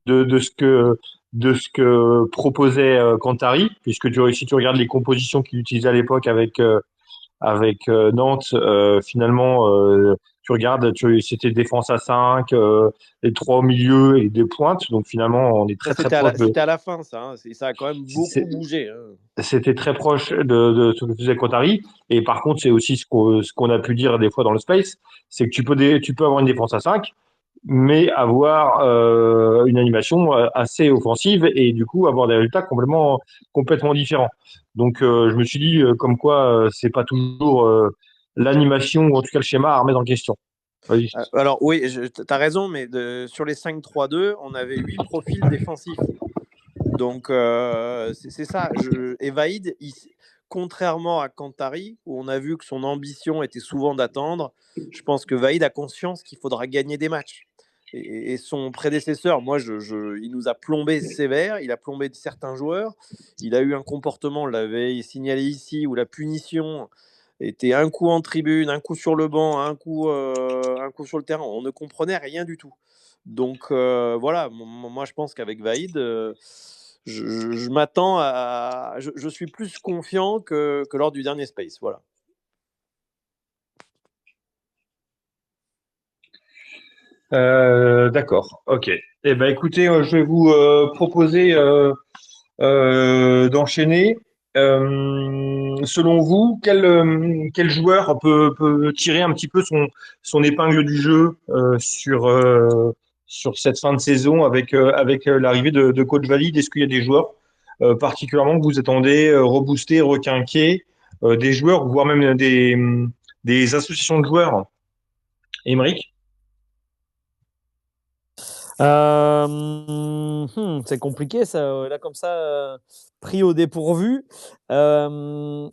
de de ce que proposait Cantari, puisque si tu regardes les compositions qu'il utilisait à l'époque avec Nantes, finalement, tu regardes, c'était défense à 5, les trois au milieu et deux pointes. Donc finalement, on est Ça, très très proche c'était à la fin, ça. Hein. Ça a quand même beaucoup c'est- bougé. Hein. c'était très proche de ce que faisait Qatari. Et par contre, c'est aussi ce qu'on a pu dire des fois dans le space, c'est que tu peux avoir une défense à 5, mais avoir une animation assez offensive et du coup avoir des résultats complètement différents. Donc je me suis dit comme quoi c'est pas toujours l'animation ou en tout cas le schéma à remettre en question. Vas-y. Alors, oui, tu as raison, mais sur les 5-3-2, on avait 8 profils défensifs. Donc, c'est ça. Et Vaïd, contrairement à Kantari, où on a vu que son ambition était souvent d'attendre, je pense que Vaïd a conscience qu'il faudra gagner des matchs. et son prédécesseur, moi, il nous a plombé sévère, il a plombé certains joueurs. Il a eu un comportement, on l'avait signalé ici, où la punition était un coup en tribune, un coup sur le banc, un coup sur le terrain. On ne comprenait rien du tout. Donc voilà, moi je pense qu'avec Vaïd, je m'attends à. Je suis plus confiant que lors du dernier Space. Voilà. D'accord, ok. Eh ben, écoutez, je vais vous proposer d'enchaîner. Selon vous, quel joueur peut tirer un petit peu son épingle du jeu sur cette fin de saison avec l'arrivée de Coach Valide? Est-ce qu'il y a des joueurs particulièrement que vous attendez rebooster, requinquer, des joueurs, voire même des associations de joueurs? Émeric? C'est compliqué ça, là comme ça, pris au dépourvu. Bon,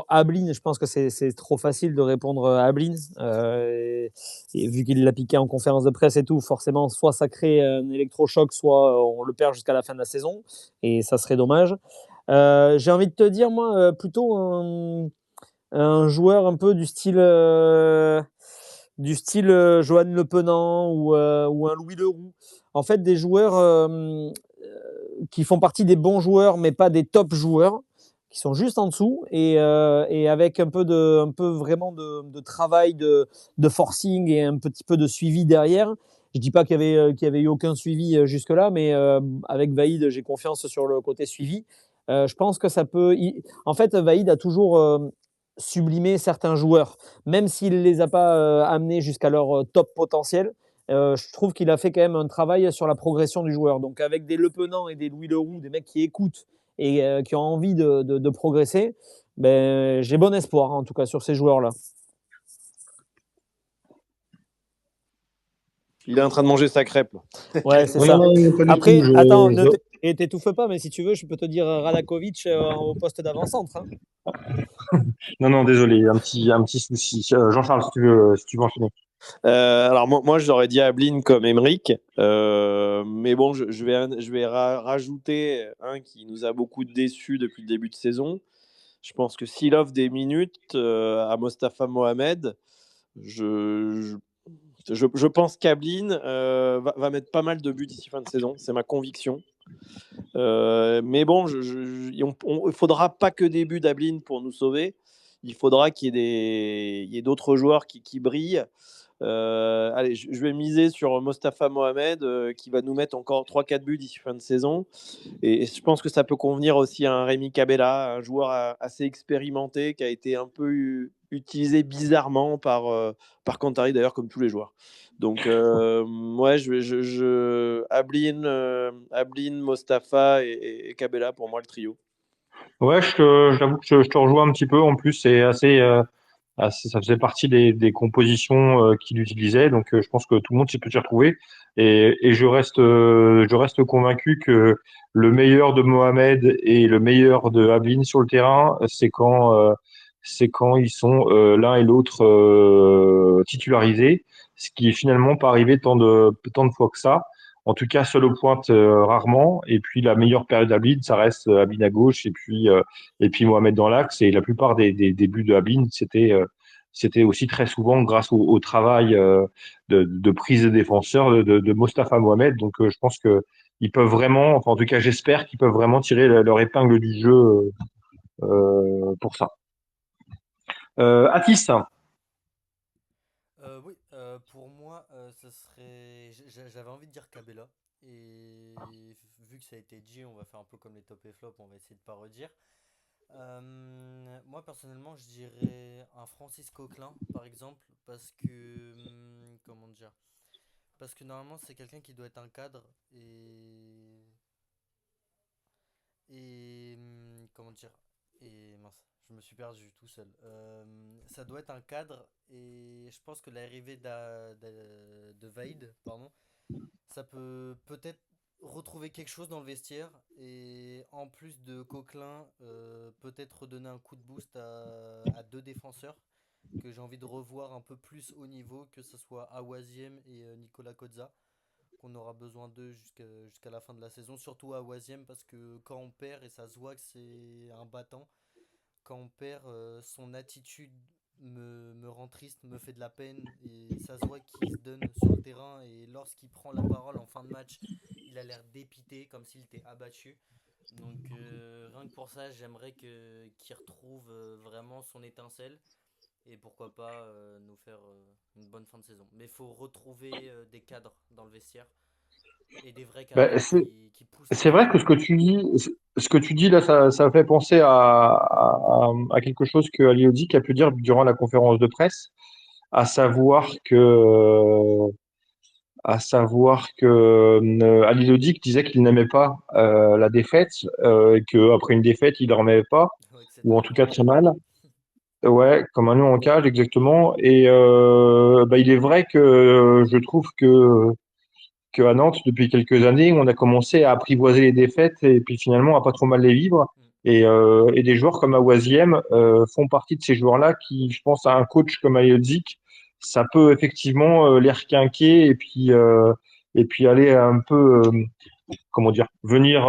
Ablin, je pense que c'est trop facile de répondre à Ablin. Et vu qu'il l'a piqué en conférence de presse et tout, forcément, soit ça crée un électrochoc, soit on le perd jusqu'à la fin de la saison. Et ça serait dommage. J'ai envie de te dire, moi, plutôt un joueur un peu du style Johan Le Penant ou un Louis Leroux. En fait, des joueurs qui font partie des bons joueurs, mais pas des top joueurs, qui sont juste en dessous et avec un peu vraiment de travail, de forcing et un petit peu de suivi derrière. Je dis pas qu'il y avait eu aucun suivi jusque-là, mais avec Vaïd, j'ai confiance sur le côté suivi. Je pense que ça peut. En fait, Vaïd a toujours sublimé certains joueurs, même s'il ne les a pas amenés jusqu'à leur top potentiel. Je trouve qu'il a fait quand même un travail sur la progression du joueur. Donc, avec des Le Penant et des Louis Leroux, des mecs qui écoutent et qui ont envie de progresser, ben, j'ai bon espoir, en tout cas, sur ces joueurs-là. Il est en train de manger sa crêpe. Ouais, c'est Non, ça. non, non, pas du Après, tout. attends, et t'étouffe pas, mais si tu veux, je peux te dire Radakovic au poste d'avant-centre. Hein. Non, non, désolé, un petit souci. Jean-Charles, si tu veux enchaîner. Alors moi j'aurais dit Ablin comme Emeric, mais bon, je vais rajouter un qui nous a beaucoup déçus depuis le début de saison. Je pense que s'il offre des minutes à Mostafa Mohamed, je, je pense qu'Ablin va mettre pas mal de buts d'ici fin de saison, c'est ma conviction. Mais bon, il ne faudra pas que des buts d'Ablin pour nous sauver. Il faudra qu'il y ait d'autres joueurs qui brillent. Allez, je vais miser sur Mostafa Mohamed qui va nous mettre encore 3-4 buts d'ici fin de saison. Et je pense que ça peut convenir aussi à un Rémi Cabella, un joueur assez expérimenté qui a été un peu utilisé bizarrement par Cantari, d'ailleurs, comme tous les joueurs. Donc, ouais, Ablin, Mostafa et Cabella, pour moi, le trio. Ouais, j'avoue que je te rejoins un petit peu. En plus, c'est ça faisait partie des compositions qu'il utilisait. Donc, je pense que tout le monde s'y peut s'y retrouver. Et je reste convaincu que le meilleur de Mohamed et le meilleur de Ablin sur le terrain, c'est quand ils sont l'un et l'autre titularisés, ce qui est finalement pas arrivé tant de fois que ça. En tout cas, seul au pointe rarement. Et puis la meilleure période d'Ablin, ça reste Ablin à gauche et puis Mohamed dans l'axe. Et la plupart des buts de Ablin, c'était aussi très souvent grâce au travail de prise de défenseur de Mostafa Mohamed. Donc je pense que ils peuvent vraiment, enfin en tout cas j'espère qu'ils peuvent vraiment tirer leur épingle du jeu pour ça. Atis. Oui, pour moi, ce serait. J'avais envie de dire Cabella. Et vu que ça a été dit, on va faire un peu comme les top et flop, on va essayer de pas redire. Moi, personnellement, je dirais un Francis Coquelin, par exemple, parce que. Comment dire? Parce que normalement, c'est quelqu'un qui doit être un cadre comment dire? Et mince, je me suis perdu tout seul. Ça doit être un cadre et je pense que l'arrivée de Vaïd, pardon, ça peut peut-être retrouver quelque chose dans le vestiaire et en plus de Coquelin, peut-être redonner un coup de boost à deux défenseurs que j'ai envie de revoir un peu plus haut niveau, que ce soit Awaziem et Nicolas Kozza. qu'on aura besoin d'eux jusqu'à la fin de la saison, surtout à Oisième, parce que quand on perd, et ça se voit que c'est un battant, quand on perd, son attitude me rend triste, me fait de la peine, et ça se voit qu'il se donne sur le terrain, et lorsqu'il prend la parole en fin de match, il a l'air dépité, comme s'il était abattu. Donc rien que pour ça, j'aimerais qu'il retrouve vraiment son étincelle et pourquoi pas nous faire une bonne fin de saison. Mais il faut retrouver des cadres dans le vestiaire et des vrais cadres Ben, qui poussent c'est l'équipe. vrai que ce que tu dis là, ça fait penser à quelque chose que Ali Odik a pu dire durant la conférence de presse, à savoir que, Ali Odik disait qu'il n'aimait pas la défaite, et que après une défaite, il dormait pas, Ouais, que c'était ou en un tout lion cas en très cage. mal. Ouais, comme un lion en cage, exactement. Et bah, il est vrai que je trouve que à Nantes, depuis quelques années, on a commencé à apprivoiser les défaites et puis finalement à pas trop mal les vivre. Mm. Et des joueurs comme Awaziem font partie de ces joueurs-là qui, je pense, à un coach comme Ayodzik, ça peut effectivement les requinquer et puis aller un peu, comment dire, venir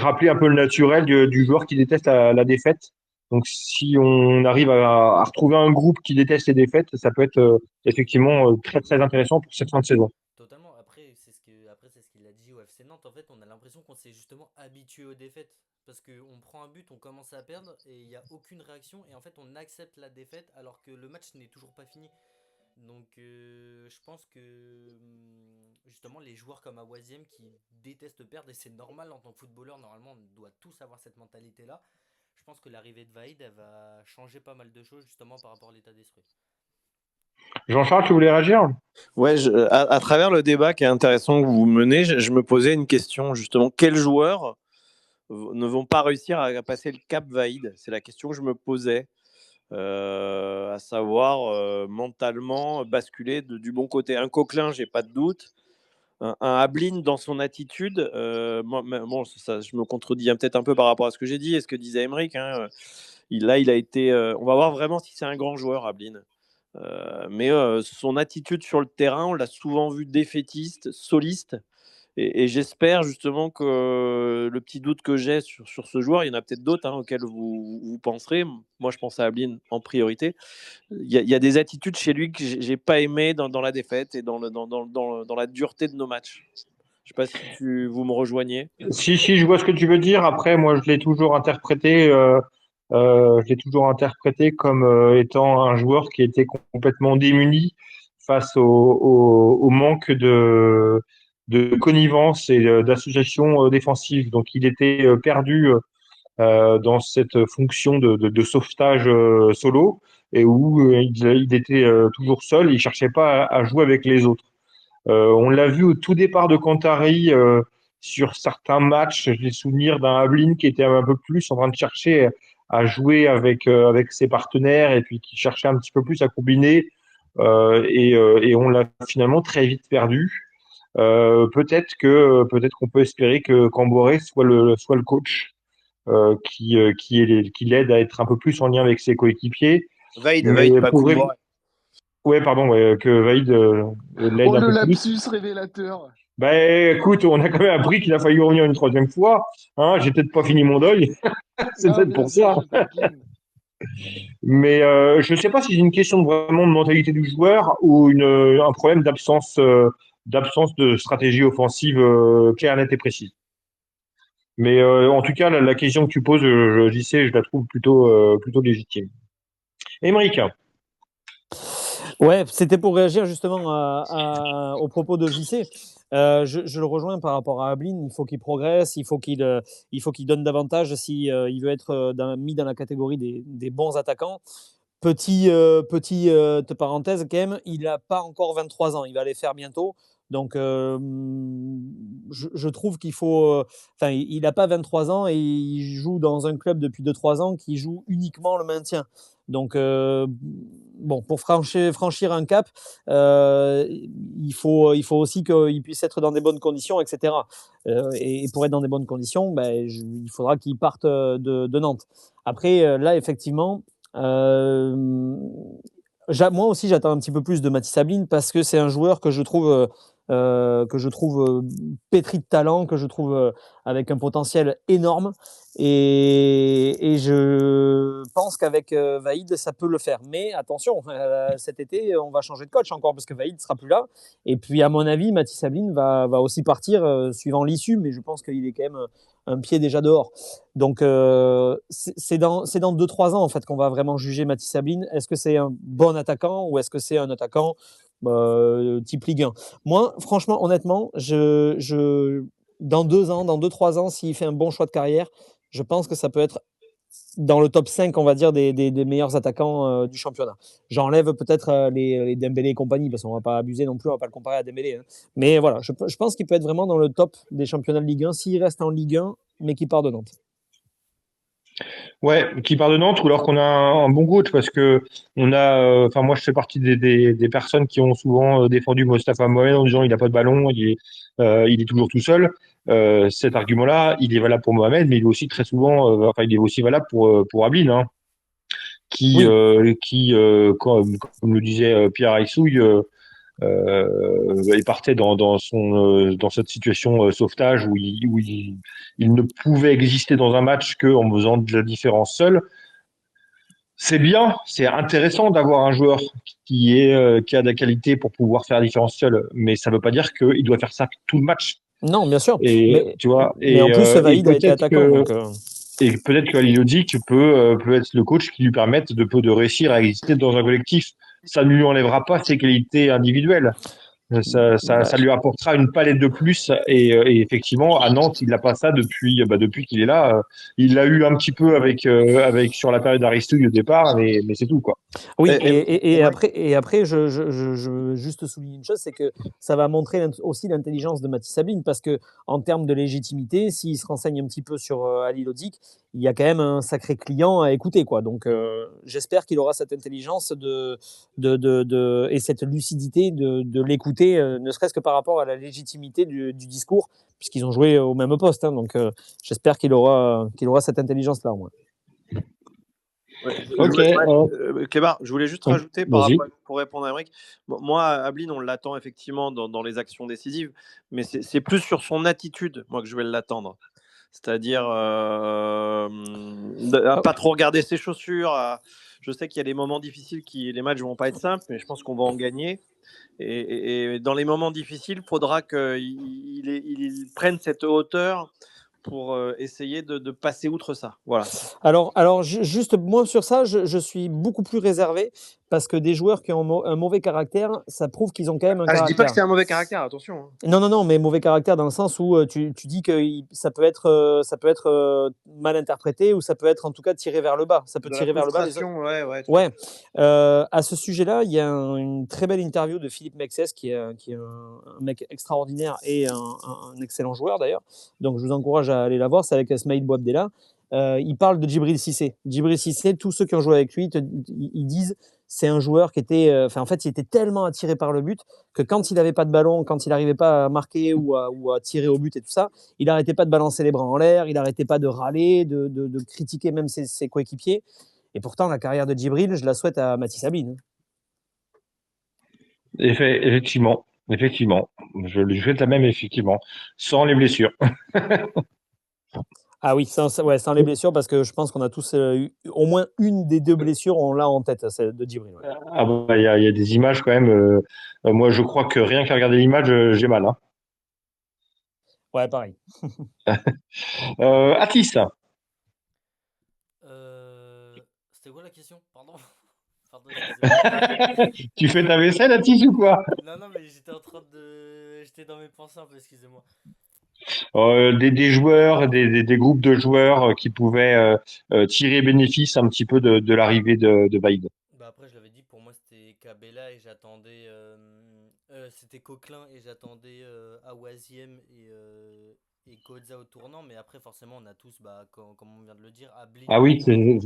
rappeler un peu le naturel du joueur qui déteste la défaite. Donc, si on arrive à retrouver un groupe qui déteste les défaites, ça peut être effectivement très très intéressant pour cette fin de saison. Totalement. Après, c'est ce qu'il a dit au FC Nantes. En fait, on a l'impression qu'on s'est justement habitué aux défaites. Parce qu'on prend un but, on commence à perdre et il n'y a aucune réaction. Et en fait, on accepte la défaite alors que le match n'est toujours pas fini. Donc, je pense que justement, les joueurs comme Awaziem qui détestent perdre, et c'est normal en tant que footballeur, normalement, on doit tous avoir cette mentalité-là. Je pense que l'arrivée de Vaïd, elle va changer pas mal de choses justement par rapport à l'état d'esprit. Jean-Charles, tu voulais réagir? Ouais, à travers le débat qui est intéressant que vous menez, je me posais une question justement. Quels joueurs ne vont pas réussir à passer le cap Vaïd? C'est la question que je me posais. À savoir mentalement basculer du bon côté. Un Coquelin, j'ai pas de doute. Un Ablin dans son attitude, bon, je me contredis peut-être un peu par rapport à ce que j'ai dit et ce que disait Emeric. Hein, il a été. On va voir vraiment si c'est un grand joueur, Ablin. Mais son attitude sur le terrain, on l'a souvent vu défaitiste, soliste. Et j'espère justement que le petit doute que j'ai sur ce joueur, il y en a peut-être d'autres auxquels vous penserez. Moi, je pense à Ablin en priorité. Il y a des attitudes chez lui que j'ai pas aimé dans la défaite et dans la dureté de nos matchs. Je sais pas si vous me rejoignez. Si, si, je vois ce que tu veux dire. Après, moi, je l'ai toujours interprété comme étant un joueur qui était complètement démuni face au manque de connivence et d'association défensive. Donc, il était perdu dans cette fonction de sauvetage solo et où il était toujours seul. Il cherchait pas à jouer avec les autres. On l'a vu au tout départ de Cantari sur certains matchs. J'ai souvenir d'un Ablin qui était un peu plus en train de chercher à jouer avec ses partenaires et puis qui cherchait un petit peu plus à combiner. Et on l'a finalement très vite perdu. Peut-être qu'on peut espérer que Camboré soit le coach qui l'aide à être un peu plus en lien avec ses coéquipiers. Vaïd, Mais pas Koumbourg. ouais, pardon, ouais, que Vaïd l'aide Oh, un le peu plus. lapsus révélateur. Ben, écoute, on a quand même appris qu'il a failli revenir une troisième fois. Hein, j'ai peut-être pas fini mon deuil, c'est Non, peut-être bien pour sûr, ça. je taquine. Mais je ne sais pas si c'est une question vraiment de mentalité du joueur ou un problème d'absence de stratégie offensive claire, nette et précise. Mais en tout cas, la question que tu poses, j'y sais, je la trouve plutôt légitime. Émeric, Ouais, c'était pour réagir justement aux propos de JC. Je le rejoins par rapport à Ablin. Il faut qu'il progresse, il faut qu'il donne davantage si il veut être mis dans la catégorie des bons attaquants. Petite parenthèse quand même, il n'a pas encore 23 ans, il va les faire bientôt. Donc, je trouve qu'il faut. Enfin, il n'a pas 23 ans et il joue dans un club depuis 2-3 ans qui joue uniquement le maintien. Donc, bon, pour franchir un cap, il faut aussi qu'il puisse être dans des bonnes conditions, etc. Et pour être dans des bonnes conditions, ben, il faudra qu'il parte de Nantes. Après, là, effectivement, moi aussi, j'attends un petit peu plus de Mathis Ablin parce que c'est un joueur que je trouve que je trouve pétri de talent, que je trouve avec un potentiel énorme. Et je pense qu'avec Vaïd, ça peut le faire. Mais attention, cet été, on va changer de coach encore parce que Vaïd ne sera plus là. Et puis, à mon avis, Mathis Sabine va aussi partir suivant l'issue, mais je pense qu'il est quand même un pied déjà dehors. Donc, c'est dans 2-3 ans en fait, qu'on va vraiment juger Mathis Sabine. Est-ce que c'est un bon attaquant ou est-ce que c'est un attaquant type Ligue 1? Moi, franchement, honnêtement, dans 2 ans, dans 2-3 ans, s'il fait un bon choix de carrière, je pense que ça peut être dans le top 5, on va dire, des meilleurs attaquants du championnat. J'enlève peut-être les Dembélé et compagnie, parce qu'on ne va pas abuser non plus, on ne va pas le comparer à Dembélé. Hein. Mais voilà, je pense qu'il peut être vraiment dans le top des championnats de Ligue 1 s'il reste en Ligue 1, mais qu'il part de Nantes. Ouais, qui part de Nantes ou alors qu'on a un bon coach parce que enfin moi je fais partie des personnes qui ont souvent défendu Mostafa Mohamed en disant il n'a pas de ballon, il est toujours tout seul. Cet argument-là, il est valable pour Mohamed, mais il est aussi très souvent, enfin il est aussi valable pour Ablin, hein, Oui, comme le disait Pierre Aissouille, il partait dans cette situation sauvetage il ne pouvait exister dans un match qu'en faisant de la différence seul. C'est bien, c'est intéressant d'avoir un joueur qui a de la qualité pour pouvoir faire la différence seul, mais ça ne veut pas dire qu'il doit faire ça tout le match. non, bien sûr. Et tu vois, Mais en plus, et Vaïd a été attaquant. Donc, peut-être que Halilhodžić peut être le coach qui lui permette de réussir à exister dans un collectif. Ça ne lui enlèvera pas ses qualités individuelles. Ça lui apportera une palette de plus. Et effectivement, à Nantes, il n'a pas ça depuis qu'il est là. Il l'a eu un petit peu avec sur la période d'Aristouille au départ, mais c'est tout, quoi. oui, Et moi, et après je veux juste souligner une chose, c'est que ça va montrer aussi l'intelligence de Mathis Sabine, parce que en termes de légitimité, s'il se renseigne un petit peu sur Halilhodžić, il y a quand même un sacré client à écouter, quoi. Donc, j'espère qu'il aura cette intelligence et cette lucidité de l'écouter, ne serait-ce que par rapport à la légitimité du discours, puisqu'ils ont joué au même poste. Hein. Donc, j'espère qu'il aura cette intelligence-là, au moins. ouais, Ok, Clébar, je voulais juste rajouter vas-y. pour répondre à Emric. Moi, Ablin, on l'attend effectivement dans les actions décisives, mais c'est plus sur son attitude, moi, que je vais l'attendre. C'est-à-dire à pas trop regarder ses chaussures. Je sais qu'il y a des moments difficiles, les matchs vont pas être simples, mais je pense qu'on va en gagner. Et dans les moments difficiles, il faudra qu'il prenne cette hauteur pour essayer de passer outre ça. Voilà. Alors juste moi sur ça, je suis beaucoup plus réservé, parce que des joueurs qui ont un mauvais caractère, ça prouve qu'ils ont quand même un Je dis pas caractère. que c'est un mauvais caractère, attention. Hein. Non, mais mauvais caractère dans le sens où tu dis que ça peut être mal interprété, ou ça peut être en tout cas tiré vers le bas. Ça peut De la tirer vers le bas. frustration, ouais. Ouais. À ce sujet-là, il y a une très belle interview de Philippe Mexès, qui est un mec extraordinaire et un excellent joueur d'ailleurs. Donc je vous encourage à aller la voir. C'est avec Smaïl Bouabdella. Il parle de Djibril Cissé. Djibril Cissé, tous ceux qui ont joué avec lui, ils disent c'est un joueur qui était, en fait, il était tellement attiré par le but que quand il n'avait pas de ballon, quand il n'arrivait pas à marquer ou à tirer au but et tout ça, il n'arrêtait pas de balancer les bras en l'air, il n'arrêtait pas de râler, de critiquer même ses coéquipiers. Et pourtant, la carrière de Djibril, je la souhaite à Mathis Sabine. Effectivement. Je lui souhaite la même, effectivement, sans les blessures. Ah oui, sans les blessures, parce que je pense qu'on a tous eu au moins une des deux blessures, on l'a en tête, celle de Djibril. Ouais. Ah bah, il y a des images quand même. Moi, je crois que rien qu'à regarder l'image, j'ai mal. Hein. Ouais, pareil. Atis, C'était quoi la question? Pardon. Pardon, excusez-moi. tu fais ta vaisselle, Atis, ou quoi? Non, mais j'étais en train de. J'étais dans mes pensées un peu, excusez-moi. Des joueurs, des groupes de joueurs qui pouvaient tirer bénéfice un petit peu de l'arrivée de Vaïd. Bah après, je l'avais dit, pour moi, c'était Cabella et j'attendais. C'était Coquelin et j'attendais Awaziem et Koza au tournant. Mais après, forcément, on a tous, bah, comme on vient de le dire, Ablin Ah au oui, tournant.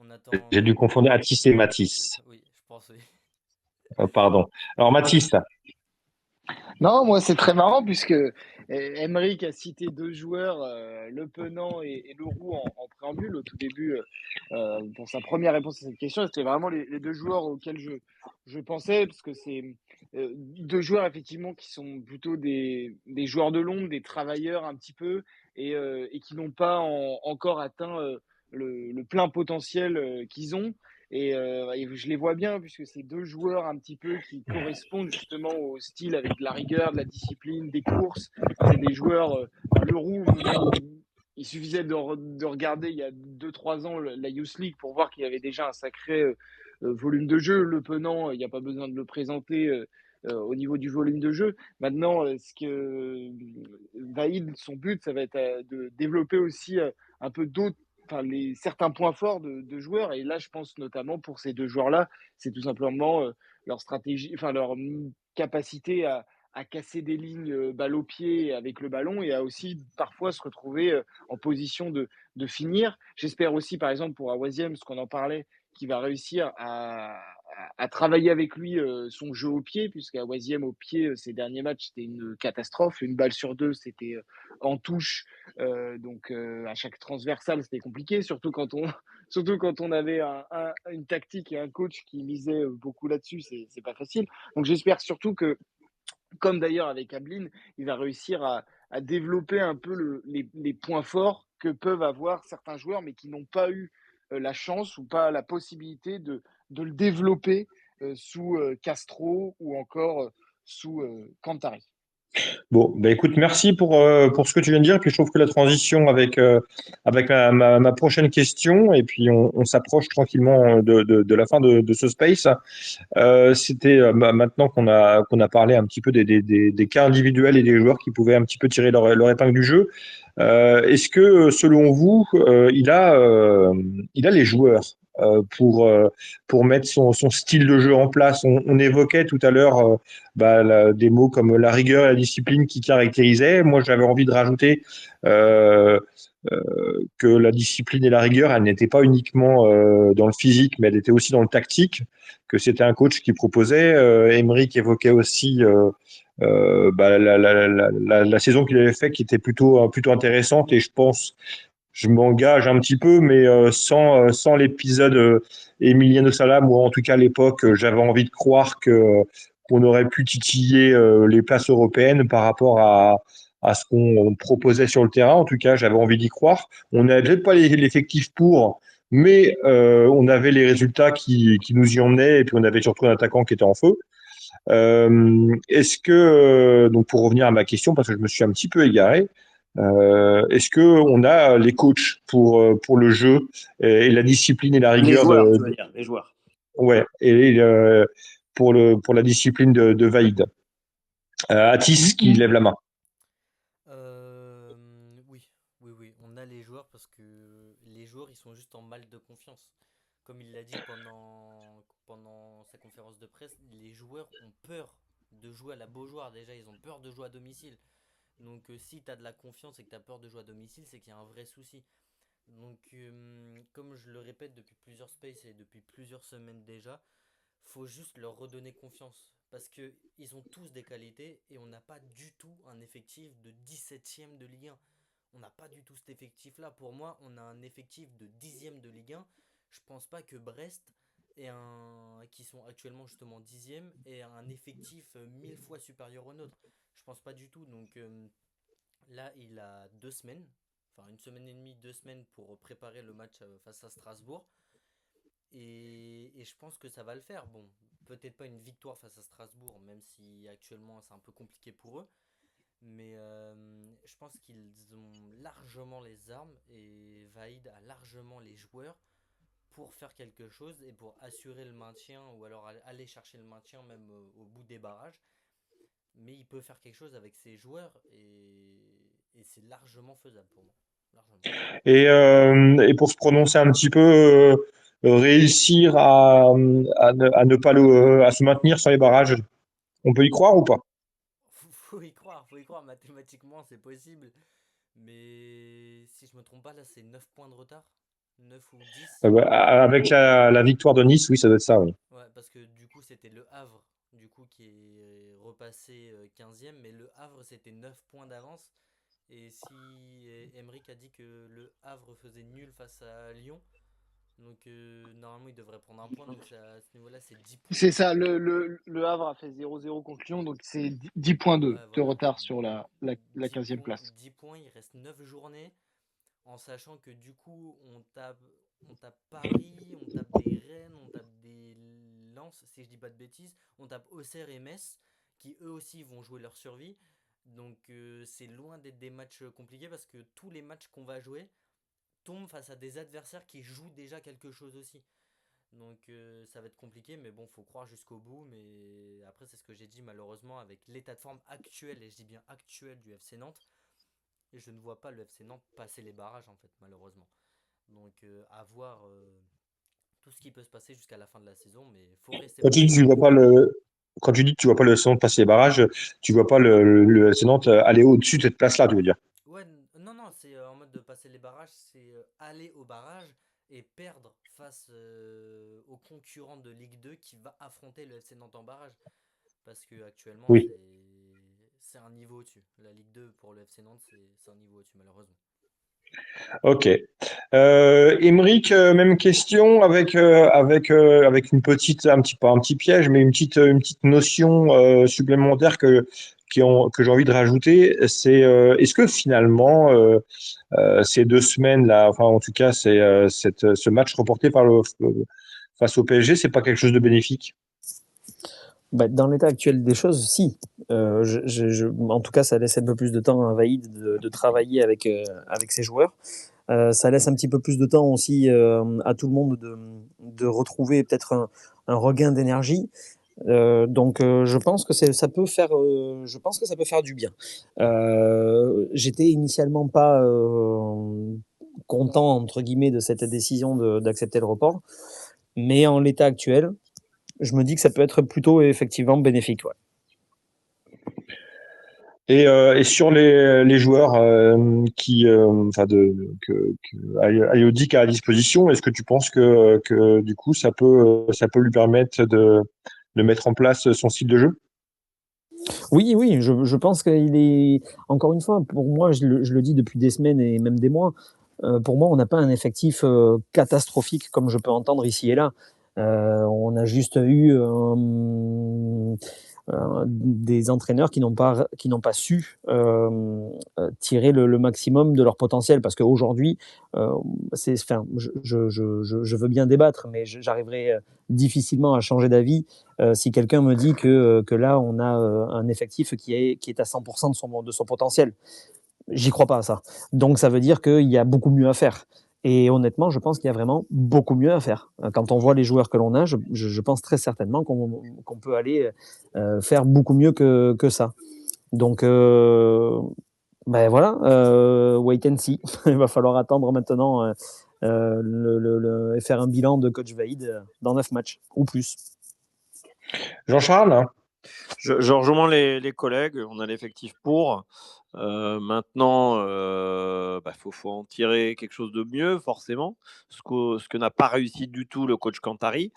On attend. j'ai dû confondre Atis et Matisse. Oui, je pense, oui. Pardon. Alors Matisse, Non, moi c'est très marrant puisque Emeric a cité deux joueurs, Le Penant et Leroux en préambule au tout début pour sa première réponse à cette question. C'était vraiment les deux joueurs auxquels je pensais parce que 2 joueurs effectivement qui sont plutôt des joueurs de l'ombre, des travailleurs un petit peu et qui n'ont pas encore atteint le plein potentiel qu'ils ont. Et je les vois bien puisque c'est 2 joueurs un petit peu qui correspondent justement au style avec de la rigueur, de la discipline, des courses. C'est des joueurs, enfin, Leroux, il suffisait de regarder il y a 2-3 ans la Youth League pour voir qu'il avait déjà un sacré volume de jeu. Le Penant, il n'y a pas besoin de le présenter au niveau du volume de jeu. Maintenant, ce que Vaïd, son but, ça va être de développer aussi un peu d'autres, enfin, certains points forts de joueurs. Et là, je pense notamment pour ces 2 joueurs-là, c'est tout simplement leur stratégie, enfin leur capacité à casser des lignes balle au pied avec le ballon et à aussi parfois se retrouver en position de finir. J'espère aussi, par exemple, pour Awaziem, ce qu'on en parlait, qui va réussir à travailler avec lui son jeu au pied, puisqu'à Waziem au pied, ces derniers matchs, c'était une catastrophe. Une balle sur 2, c'était en touche. Donc à chaque transversale, c'était compliqué, surtout quand on, surtout quand on avait une tactique et un coach qui misait beaucoup là-dessus, c'est pas facile. Donc j'espère surtout que, comme d'ailleurs avec Ablin, il va réussir à développer un peu les points forts que peuvent avoir certains joueurs, mais qui n'ont pas eu la chance ou pas la possibilité de le développer sous Castro ou encore sous Cantari. Bon, bah écoute, merci pour ce que tu viens de dire. Puis je trouve que la transition avec ma prochaine question, et puis on s'approche tranquillement de la fin de ce space. C'était maintenant qu'on a parlé un petit peu des cas individuels et des joueurs qui pouvaient un petit peu tirer leur épingle du jeu. Est-ce que selon vous, il a les joueurs pour mettre son style de jeu en place? On évoquait tout à l'heure des mots comme la rigueur et la discipline qui caractérisaient. Moi, j'avais envie de rajouter euh, que la discipline et la rigueur, elles n'étaient pas uniquement dans le physique, mais elles étaient aussi dans le tactique, que c'était un coach qui proposait. Emery évoquait aussi la saison qu'il avait fait qui était plutôt intéressante, et je pense, je m'engage un petit peu, mais sans l'épisode Emiliano Sala, ou en tout cas à l'époque, j'avais envie de croire qu'on aurait pu titiller les places européennes par rapport à ce qu'on proposait sur le terrain. En tout cas, j'avais envie d'y croire. On n'avait peut-être pas l'effectif pour, mais on avait les résultats qui nous y emmenaient, et puis on avait surtout un attaquant qui était en feu. Est-ce que, donc pour revenir à ma question, parce que je me suis un petit peu égaré, est-ce que on a les coachs pour le jeu et la discipline et la Les rigueur joueurs, tu veux dire, les joueurs. ouais, et pour la discipline de Vaïd? Atis qui lève la main. Oui, oui, oui, on a les joueurs parce que les joueurs, ils sont juste en mal de confiance. Comme il l'a dit pendant sa conférence de presse, les joueurs ont peur de jouer à la Beaujoire déjà, ils ont peur de jouer à domicile. Donc si tu as de la confiance et que tu as peur de jouer à domicile, c'est qu'il y a un vrai souci. Donc comme je le répète depuis plusieurs spaces et depuis plusieurs semaines déjà, faut juste leur redonner confiance. Parce que ils ont tous des qualités et on n'a pas du tout un effectif de 17e de Ligue 1. On n'a pas du tout cet effectif-là. Pour moi, on a un effectif de 10e de Ligue 1. Je pense pas que Brest qui sont actuellement justement 10e ait un effectif 1000 fois supérieur au nôtre. Je pense pas du tout. Donc là, il a 2 semaines, enfin une semaine et demie, 2 semaines pour préparer le match face à Strasbourg. Et je pense que ça va le faire. Bon, peut-être pas une victoire face à Strasbourg, même si actuellement c'est un peu compliqué pour eux. Mais je pense qu'ils ont largement les armes et Vaïd a largement les joueurs pour faire quelque chose et pour assurer le maintien ou alors aller chercher le maintien même au bout des barrages. Mais il peut faire quelque chose avec ses joueurs et c'est largement faisable pour moi. Largement. Et pour se prononcer un petit peu, réussir à ne pas à se maintenir sur les barrages, on peut y croire ou pas? Faut y croire, mathématiquement c'est possible. Mais si je me trompe pas, là c'est 9 points de retard. 9 ou 10. Avec la victoire de Nice, oui, ça doit être ça, oui. Ouais, parce que du coup c'était le Havre, du coup qui est repassé 15e, mais le Havre c'était 9 points d'avance. Et si Emeric a dit que le Havre faisait nul face à Lyon, Donc normalement, il devrait prendre un point. Donc à ce niveau-là, c'est 10 points. C'est ça, le Havre a fait 0-0 contre Lyon, donc c'est 10,2 Ouais, de voilà. retard sur la 10 15e points, place. 10 points, il reste 9 journées. En sachant que du coup, on tape Paris, on tape des Rennes, on tape des Lens, si je dis pas de bêtises. On tape Auxerre et Metz, qui eux aussi vont jouer leur survie. Donc c'est loin d'être des matchs compliqués parce que tous les matchs qu'on va jouer tombent face à des adversaires qui jouent déjà quelque chose aussi. Donc ça va être compliqué, mais bon, faut croire jusqu'au bout. Mais après, c'est ce que j'ai dit, malheureusement, avec l'état de forme actuel, et je dis bien actuel du FC Nantes, et je ne vois pas le FC Nantes passer les barrages, en fait, malheureusement. Donc à voir tout ce qui peut se passer jusqu'à la fin de la saison, mais il faut rester Quand tu dis que tu positif. vois pas le, quand tu dis que tu vois pas le FC Nantes passer les barrages, tu vois pas le FC Nantes aller au-dessus de cette place-là, tu veux dire. Ouais, non, non, c'est en mode de passer les barrages, c'est aller au barrage et perdre face au concurrent de Ligue 2 qui va affronter le FC Nantes en barrage. Parce que actuellement, Oui. c'est un niveau au-dessus. La Ligue 2 pour le FC Nantes, c'est un niveau au-dessus, malheureusement. Ok. Émeric, même question avec une petite, un petit pas un petit piège, mais une petite notion supplémentaire que j'ai envie de rajouter. C'est est-ce que finalement ces 2 semaines là, enfin en tout cas c'est ce match reporté face au PSG, c'est pas quelque chose de bénéfique? Bah, dans l'état actuel des choses, si. En tout cas, ça laisse un peu plus de temps à Vaïd de travailler avec ses joueurs. Ça laisse un petit peu plus de temps aussi à tout le monde de retrouver peut-être un regain d'énergie. Donc, je pense que je pense que ça peut faire du bien. J'étais initialement pas content entre guillemets de cette décision d'accepter le report, mais en l'état actuel, je me dis que ça peut être plutôt effectivement bénéfique. Ouais. Et sur les joueurs enfin Ayodik a à disposition, est-ce que tu penses que du coup ça peut lui permettre de mettre en place son style de jeu? Oui, oui, je pense qu'il est, encore une fois, pour moi, je le dis depuis des semaines et même des mois, pour moi, on n'a pas un effectif catastrophique comme je peux entendre ici et là. On a juste eu des entraîneurs qui n'ont pas su tirer le maximum de leur potentiel parce qu'aujourd'hui, enfin, je veux bien débattre, mais j'arriverai difficilement à changer d'avis si quelqu'un me dit que là, on a un effectif qui est à 100% de son potentiel. J'y crois pas à ça. Donc ça veut dire qu'il y a beaucoup mieux à faire. Et honnêtement, je pense qu'il y a vraiment beaucoup mieux à faire. Quand on voit les joueurs que l'on a, je pense très certainement qu'on peut aller faire beaucoup mieux que ça. Donc, ben voilà, wait and see. Il va falloir attendre maintenant et faire un bilan de coach Vaïd dans 9 matchs ou plus. Jean-Charles, hein. Je rejoins les collègues, on a l'effectif pour. Maintenant, faut en tirer quelque chose de mieux, forcément, ce que n'a pas réussi du tout le coach Cantari.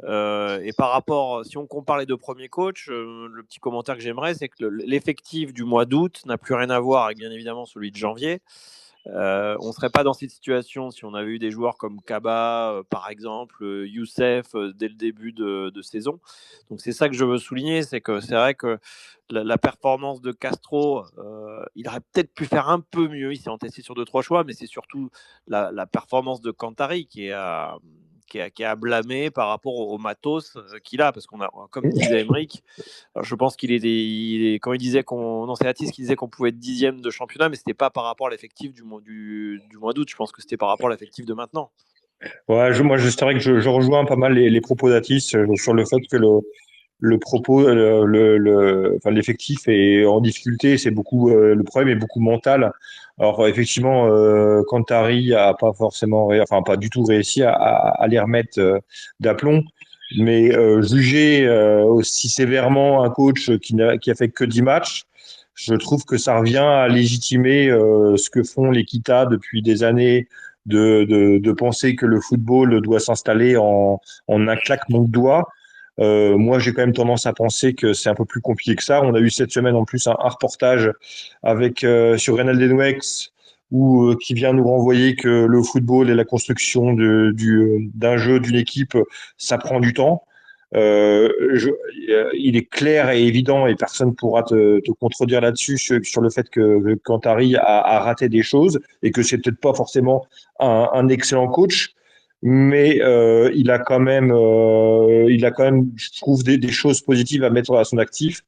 Et par rapport, si on compare les deux premiers coachs, le petit commentaire que j'aimerais, c'est que l'effectif du mois d'août n'a plus rien à voir avec bien évidemment celui de janvier. On ne serait pas dans cette situation si on avait eu des joueurs comme Kaba, par exemple, Youssef, dès le début de saison. Donc c'est ça que je veux souligner, c'est que c'est vrai que la performance de Castro, il aurait peut-être pu faire un peu mieux. Il s'est entesté sur 2-3 choix, mais c'est surtout la performance de Cantari qui est à blâmer par rapport au matos qu'il a, parce qu'on a, comme disait Emeric, je pense quand il disait non, c'est Atis qui disait qu'on pouvait être 10e de championnat, mais c'était pas par rapport à l'effectif du mois d'août. Je pense que c'était par rapport à l'effectif de maintenant. Ouais, c'est vrai que je rejoins pas mal les propos d'Atis sur le fait que le propos, enfin, l'effectif est en difficulté. C'est beaucoup, le problème est beaucoup mental. Alors effectivement, Cantari a pas forcément, enfin pas du tout réussi à les remettre d'aplomb. Mais juger aussi sévèrement un coach qui a fait que 10 matchs, je trouve que ça revient à légitimer ce que font les Kita depuis des années, de penser que le football doit s'installer en un claquement de doigts. Moi, j'ai quand même tendance à penser que c'est un peu plus compliqué que ça. On a eu cette semaine en plus un reportage sur Reynald Denouex ou qui vient nous renvoyer que le football et la construction d'un jeu, d'une équipe, ça prend du temps. Il est clair et évident, et personne pourra te contredire là-dessus, sur le fait que Kantari a raté des choses et que c'est peut-être pas forcément un excellent coach, mais il a quand même, je trouve, des choses positives à mettre à son actif.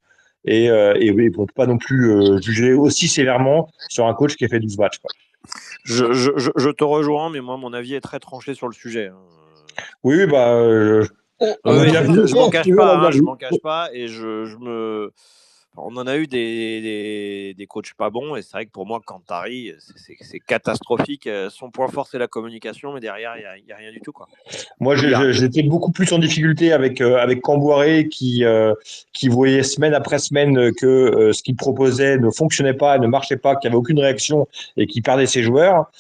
Et oui, on peut pas non plus juger aussi sévèrement sur un coach qui a fait 12 matchs, quoi. Je te rejoins, mais moi, mon avis est très tranché sur le sujet. Oui, oui, bah, on a Oui, bien vu. je m'en Si cache tu veux, on a pas, bien hein, je vu. m'en cache pas, et on en a eu des coachs pas bons, et c'est vrai que pour moi, Kantari, c'est catastrophique. Son point fort, c'est la communication, mais derrière, il y a rien du tout, quoi. Moi, j'étais beaucoup plus en difficulté avec Camboiré qui voyait semaine après semaine que ce qu'il proposait ne fonctionnait pas, ne marchait pas, qu'il n'y avait aucune réaction et qui perdait ses joueurs,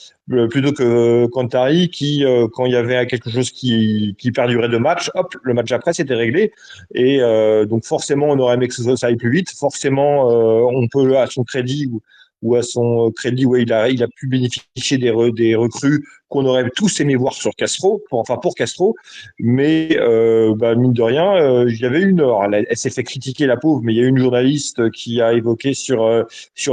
plutôt que Kantari qui, quand il y avait quelque chose qui perdurait de match, hop, le match après, c'était réglé. Et donc forcément, on aurait aimé que ça aille plus vite. Forcément, on peut, à son crédit ou à son crédit, ouais, il a pu bénéficier des recrues qu'on aurait tous aimé voir sur Castro, pour Castro, mais bah, mine de rien, il y avait une heure. Elle s'est fait critiquer, la pauvre, mais il y a une journaliste qui a évoqué sur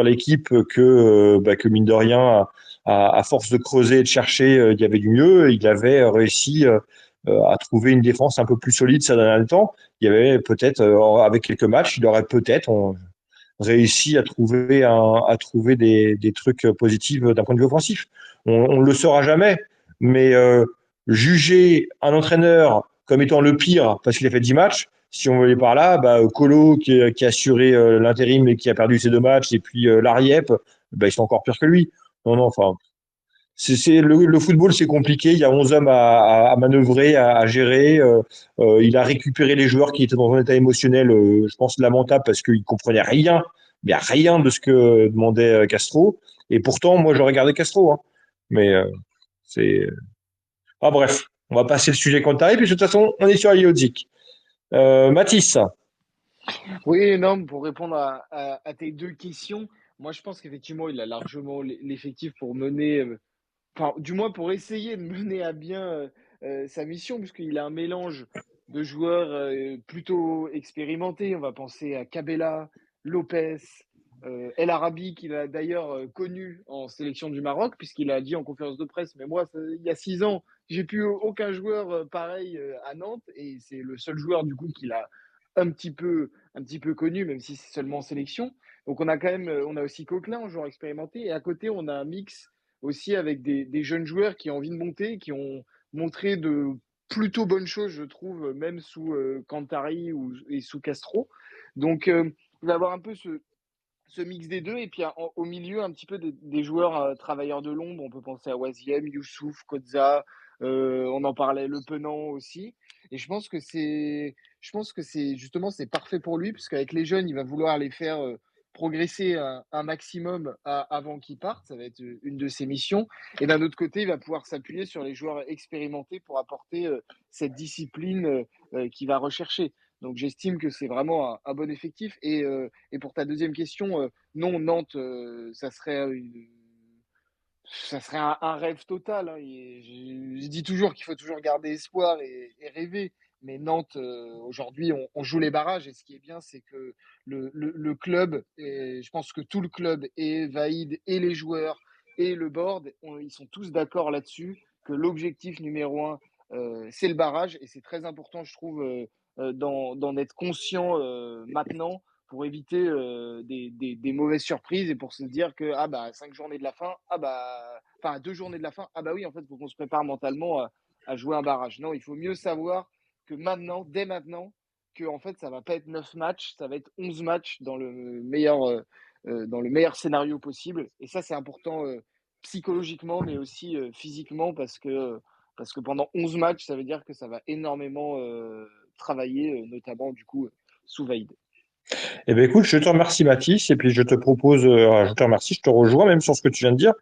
l'équipe que mine de rien, à force de creuser et de chercher, il y avait du mieux. Il avait réussi à trouver une défense un peu plus solide ça dernier temps. Il y avait peut-être, avec quelques matchs, il aurait peut-être réussi à trouver des trucs positifs d'un point de vue offensif. On le saura jamais, mais juger un entraîneur comme étant le pire parce qu'il a fait 10 matchs, si on veut aller par là, bah, Colo qui a assuré l'intérim et qui a perdu ses 2 matchs, et puis Lariep, bah, ils sont encore pires que lui. Non, non, enfin, le football, c'est compliqué. Il y a 11 hommes à manœuvrer, à gérer. Il a récupéré les joueurs qui étaient dans un état émotionnel, je pense, lamentable parce qu'ils comprenaient rien, mais rien de ce que demandait Castro. Et pourtant, moi, je regardais Castro, hein. Mais c'est. Ah, bref, on va passer le sujet quand t'arrives. Puis de toute façon, on est sur Aliodzik. Mathis. Oui, non, pour répondre à tes deux questions, moi je pense qu'effectivement, il a largement l'effectif pour mener, enfin, du moins pour essayer de mener à bien sa mission, puisqu'il a un mélange de joueurs plutôt expérimentés. On va penser à Cabella, Lopez, El Arabi, qu'il a d'ailleurs connu en sélection du Maroc, puisqu'il a dit en conférence de presse, mais moi, il y a 6 ans, j'ai plus aucun joueur pareil à Nantes, et c'est le seul joueur du coup qu'il a un petit peu connu, même si c'est seulement en sélection. Donc on a quand même, on a aussi Coquelin, un joueur expérimenté, et à côté on a un mix aussi avec des jeunes joueurs qui ont envie de monter, qui ont montré de plutôt bonnes choses, je trouve, même sous Cantari et sous Castro. Donc, il va y avoir un peu ce mix des deux. Et puis, au milieu, un petit peu des joueurs travailleurs de l'ombre. On peut penser à Waziem, Youssouf, Kodza. On en parlait, Le Penant aussi. Et je pense que c'est justement, c'est parfait pour lui, puisqu'avec les jeunes, il va vouloir les faire progresser un maximum avant qu'ils partent. Ça va être une de ses missions. Et d'un autre côté, il va pouvoir s'appuyer sur les joueurs expérimentés pour apporter cette discipline qu'il va rechercher. Donc j'estime que c'est vraiment un bon effectif. Et pour ta deuxième question, non, Nantes, ça serait un rêve total, hein. Je dis toujours qu'il faut toujours garder espoir et rêver. Mais Nantes, aujourd'hui, on joue les barrages. Et ce qui est bien, c'est que le club, et je pense que tout le club, et Vaïd, et les joueurs, et le board, ils sont tous d'accord là-dessus, que l'objectif numéro un, c'est le barrage. Et c'est très important, je trouve, d'en être conscient maintenant pour éviter des mauvaises surprises et pour se dire que ah bah 5 journées de la fin, ah bah enfin 2 journées de la fin, ah bah oui en fait il faut qu'on se prépare mentalement à jouer un barrage. Non, il faut mieux savoir que maintenant, dès maintenant, que en fait ça va pas être 9 matchs, ça va être 11 matchs dans le meilleur scénario possible. Et ça c'est important psychologiquement mais aussi physiquement parce que pendant 11 matchs ça veut dire que ça va énormément travailler notamment du coup sous Vaïd. Eh ben écoute, je te remercie Mathis, et puis je te propose, je te remercie, je te rejoins même sur ce que tu viens de dire,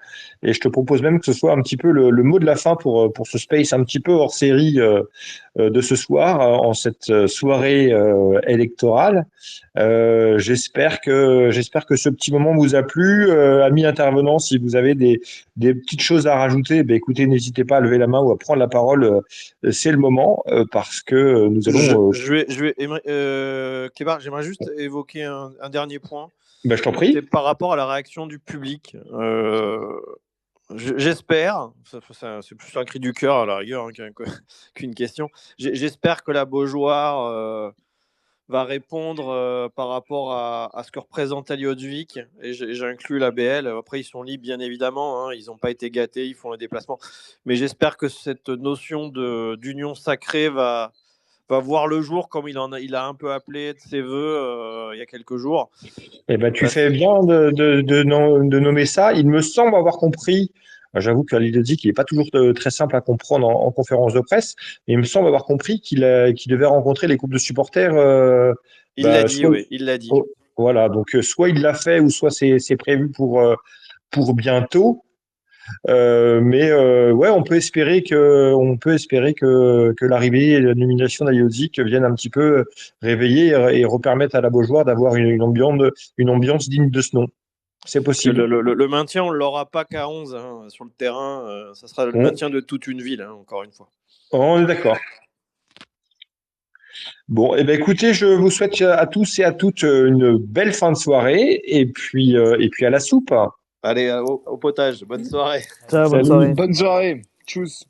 et je te propose même que ce soit un petit peu le mot de la fin pour ce space un petit peu hors série de ce soir, en cette soirée électorale. J'espère que ce petit moment vous a plu. Amis intervenants, si vous avez des petites choses à rajouter, ben écoutez, n'hésitez pas à lever la main ou à prendre la parole. C'est le moment parce que nous allons. Kébar, j'aimerais juste évoquer un dernier point. Ben, je t'en prie. C'est par rapport à la réaction du public. J'espère, c'est plus un cri du cœur à la rigueur qu'une question. J'espère que la Beaujoire va répondre par rapport à ce que représente Ali Hodvik. Et j'inclus la BL. Après, ils sont libres, bien évidemment. Hein, ils n'ont pas été gâtés, ils font les déplacements. Mais j'espère que cette notion d'union sacrée va voir le jour, comme il a un peu appelé de ses voeux il y a quelques jours. Eh ben, tu fais bien de nommer ça. Il me semble avoir compris. J'avoue que Ali Hodvik, il n'est pas toujours très simple à comprendre en conférence de presse, mais il me semble avoir compris qu'il devait rencontrer les groupes de supporters. Il l'a dit, oui, il l'a dit. Voilà, donc soit il l'a fait, ou soit c'est prévu pour bientôt. Mais ouais, on peut espérer que l'arrivée et la nomination d'Ali Hodvik viennent un petit peu réveiller et repermettre à la Beaujoire d'avoir une ambiance digne de ce nom. C'est possible. Le maintien, on ne l'aura pas qu'à 11 hein, sur le terrain. Ça sera le maintien de toute une ville, hein, encore une fois. On est d'accord. Bon, eh ben écoutez, je vous souhaite à tous et à toutes une belle fin de soirée et puis à la soupe. Allez, au potage. Bonne soirée. Ciao, bonne soirée. Bonne soirée. Tchuss.